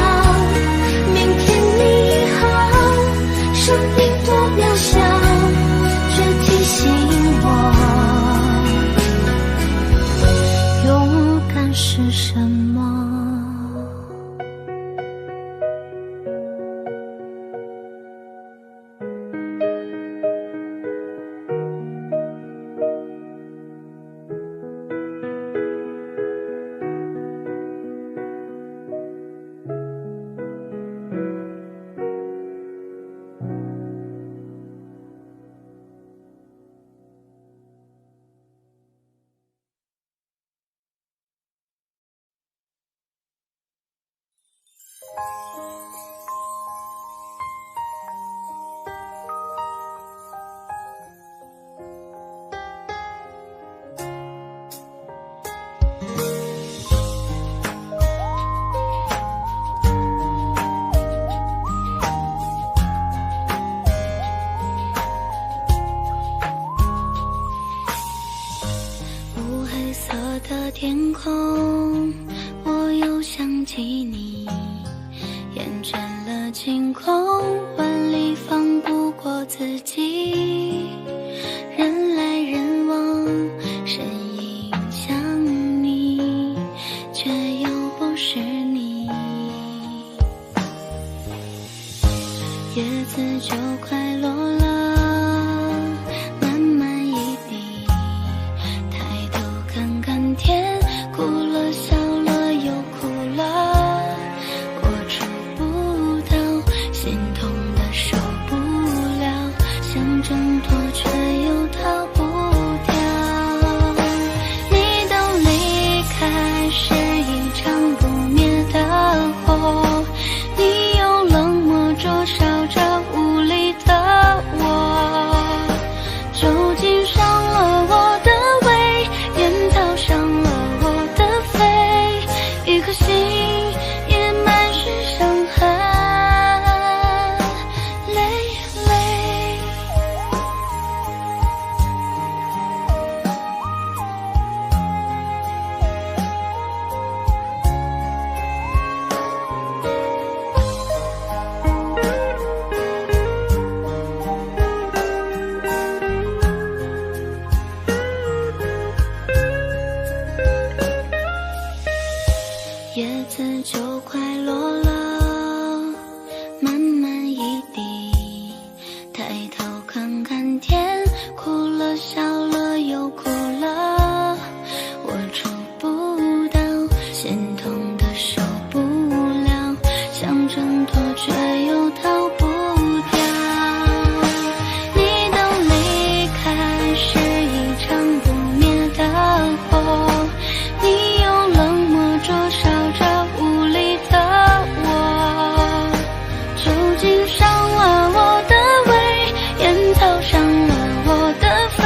明天你好，生命多渺小，却提醒我勇敢是什么。天空，我又想起你，厌倦了晴空万里，放不过自己。人来人往，身影像你，却又不是你。叶子就快落了，慢慢一滴，抬头看看天，哭了笑了又哭了，我触不到，心痛的受不了，想挣脱却又逃不掉。你都离开，是一场不灭的火，你用冷漠灼烧着无力的挣脱，却又逃不掉。你的离开是一场不灭的火，你用冷漠灼烧着无力的我，酒精伤了我的胃，烟草伤了我的肺，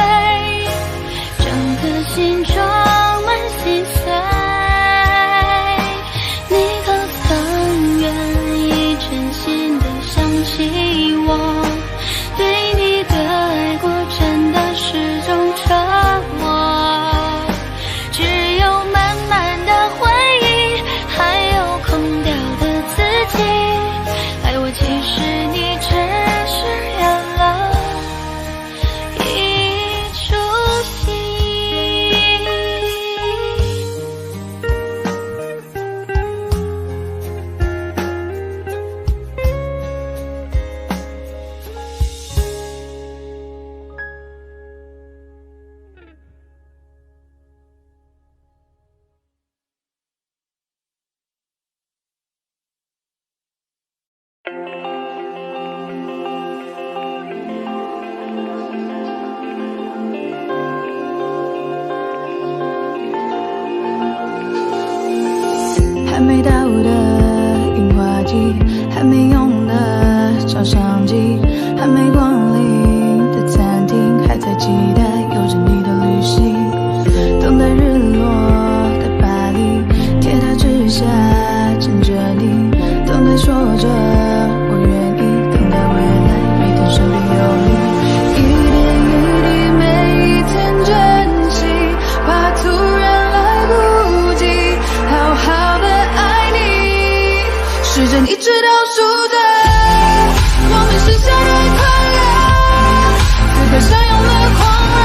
整个心装满心碎。你可曾愿意真心的相信我，对你的爱过真的是种折磨，只有满满的回忆，还有空掉的自己，爱我其实你只是演了一出戏。还没到的樱花季，还没用的照相机，还没光临的餐厅，还在期待有着你的旅行，等待日落的巴黎，铁塔之下牵着你，等待说着我愿意，等待未来每天身边有你，一点一滴每一天珍惜，怕突然来不及好好的爱你，时针一直倒数着我们剩下的快乐，此刻相拥的狂热，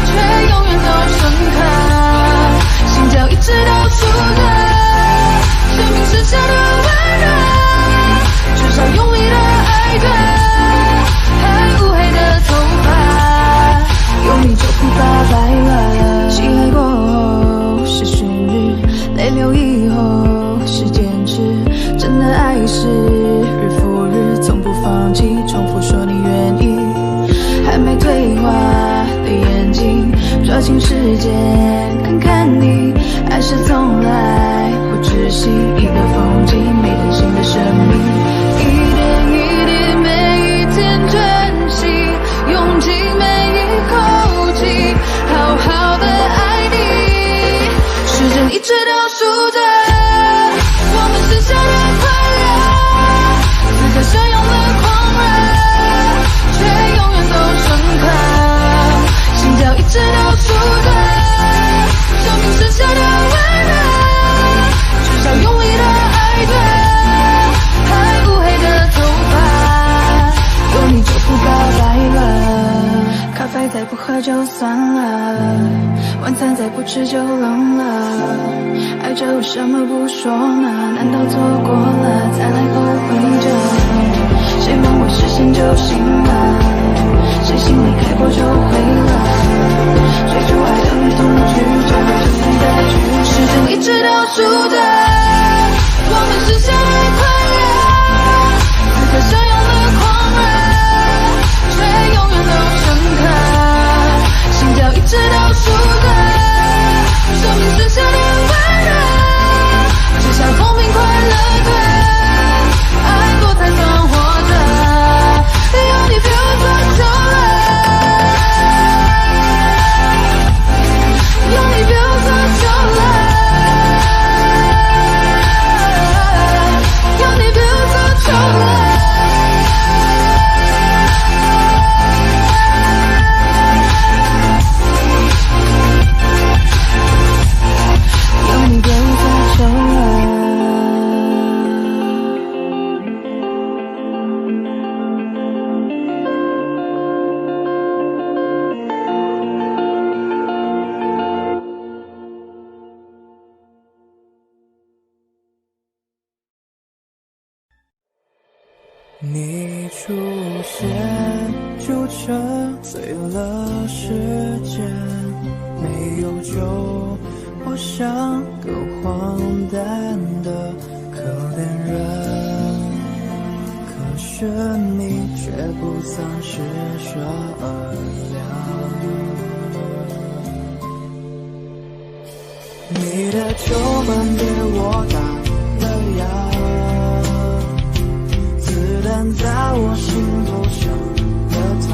却永远都深刻，心跳一直倒数着生命剩下的温热，至少用力的爱着，还乌黑的头发，有你就不怕白了，喜爱过后是寻日，泪流以后是坚持，真的爱是日复日，从不放弃，重复说你愿意，还没退化的眼睛，抓紧时间看看你，爱是从来不窒息，一个风景，每天新的生命，一点一滴每一天珍惜，用尽每一口气，好好的爱你，时针一直倒数着我们剩下的快乐，此刻相拥的狂热，却永远都深刻，心跳一直倒数着生命剩下的温热，至少用力的爱着，还乌黑的头发，有你就不怕白了，咖啡再不喝就算了，晚餐再不吃就冷了，爱着为什么不说呢？难道错过了再来后悔着？谁梦会实现就行了，谁心里开过就会了，追逐爱的同居着，等待的剧，时针一直倒数着我们剩下的快乐，此刻相拥的狂热，却永远都深刻，心跳一直倒数着生命剩下的温热，至少公平快乐的爱过才算活着，有你比我做久了，有你比我做久了，有你比我做久了，有你比我做久了。你出现就沉醉了时间，没有酒，我像个荒诞的可怜人。是你却不曾施舍了。你的酒馆对我打了烊，子弹在我心头上了膛，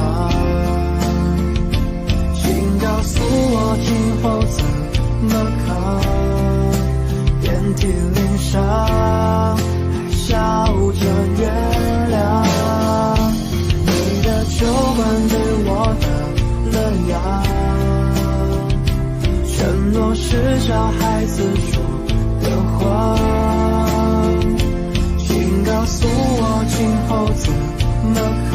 请告诉我今后怎么扛，遍体鳞伤，还笑着原谅。你的酒馆对我打了烊，承诺是小孩子说的话，请告诉我今后怎么扛，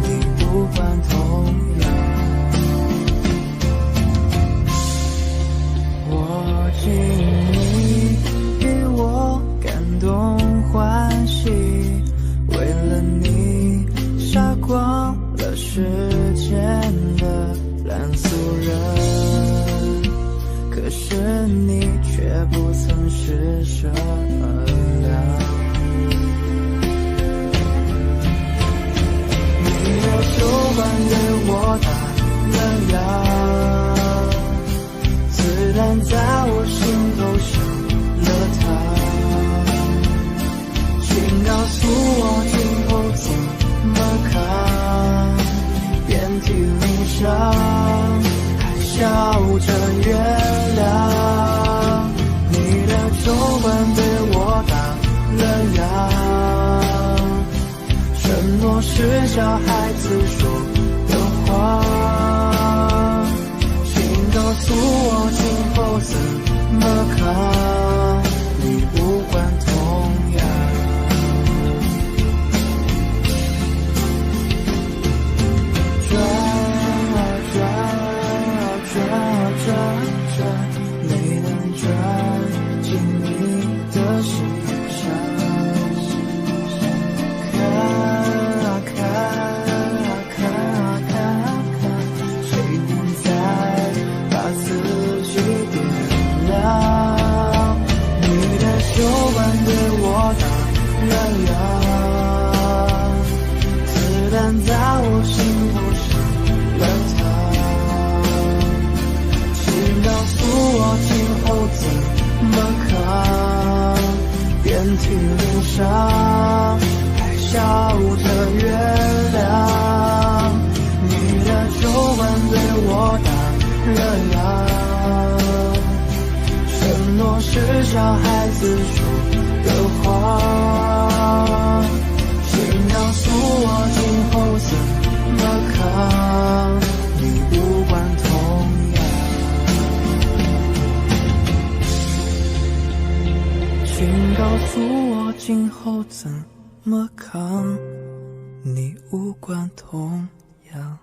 你不管痛痒。我敬你给我感动欢喜，为了你杀光了世间的烂俗人，可是你却不曾施舍了。你的酒馆对我打了烊，子弹在我心头上了膛，请告诉我今后怎么扛，遍体鳞伤，笑着原谅。你的酒馆对我打了烊，承诺是小孩子说的话，请告诉我今后怎么扛，你不管痛痒。转啊转啊转啊转转，没能转进你的心上。看啊看啊看啊看啊看，谁能再把自己点亮？你的酒馆对我打了烊，子弹在我心头上了膛，请告诉我今后怎么扛，遍体鳞伤，还笑着原谅。你的酒馆对我打了烊，承诺是小孩子说的话，请告诉我今后怎么扛，你不管痛痒。请告诉我今后怎么扛，你无关痛痒。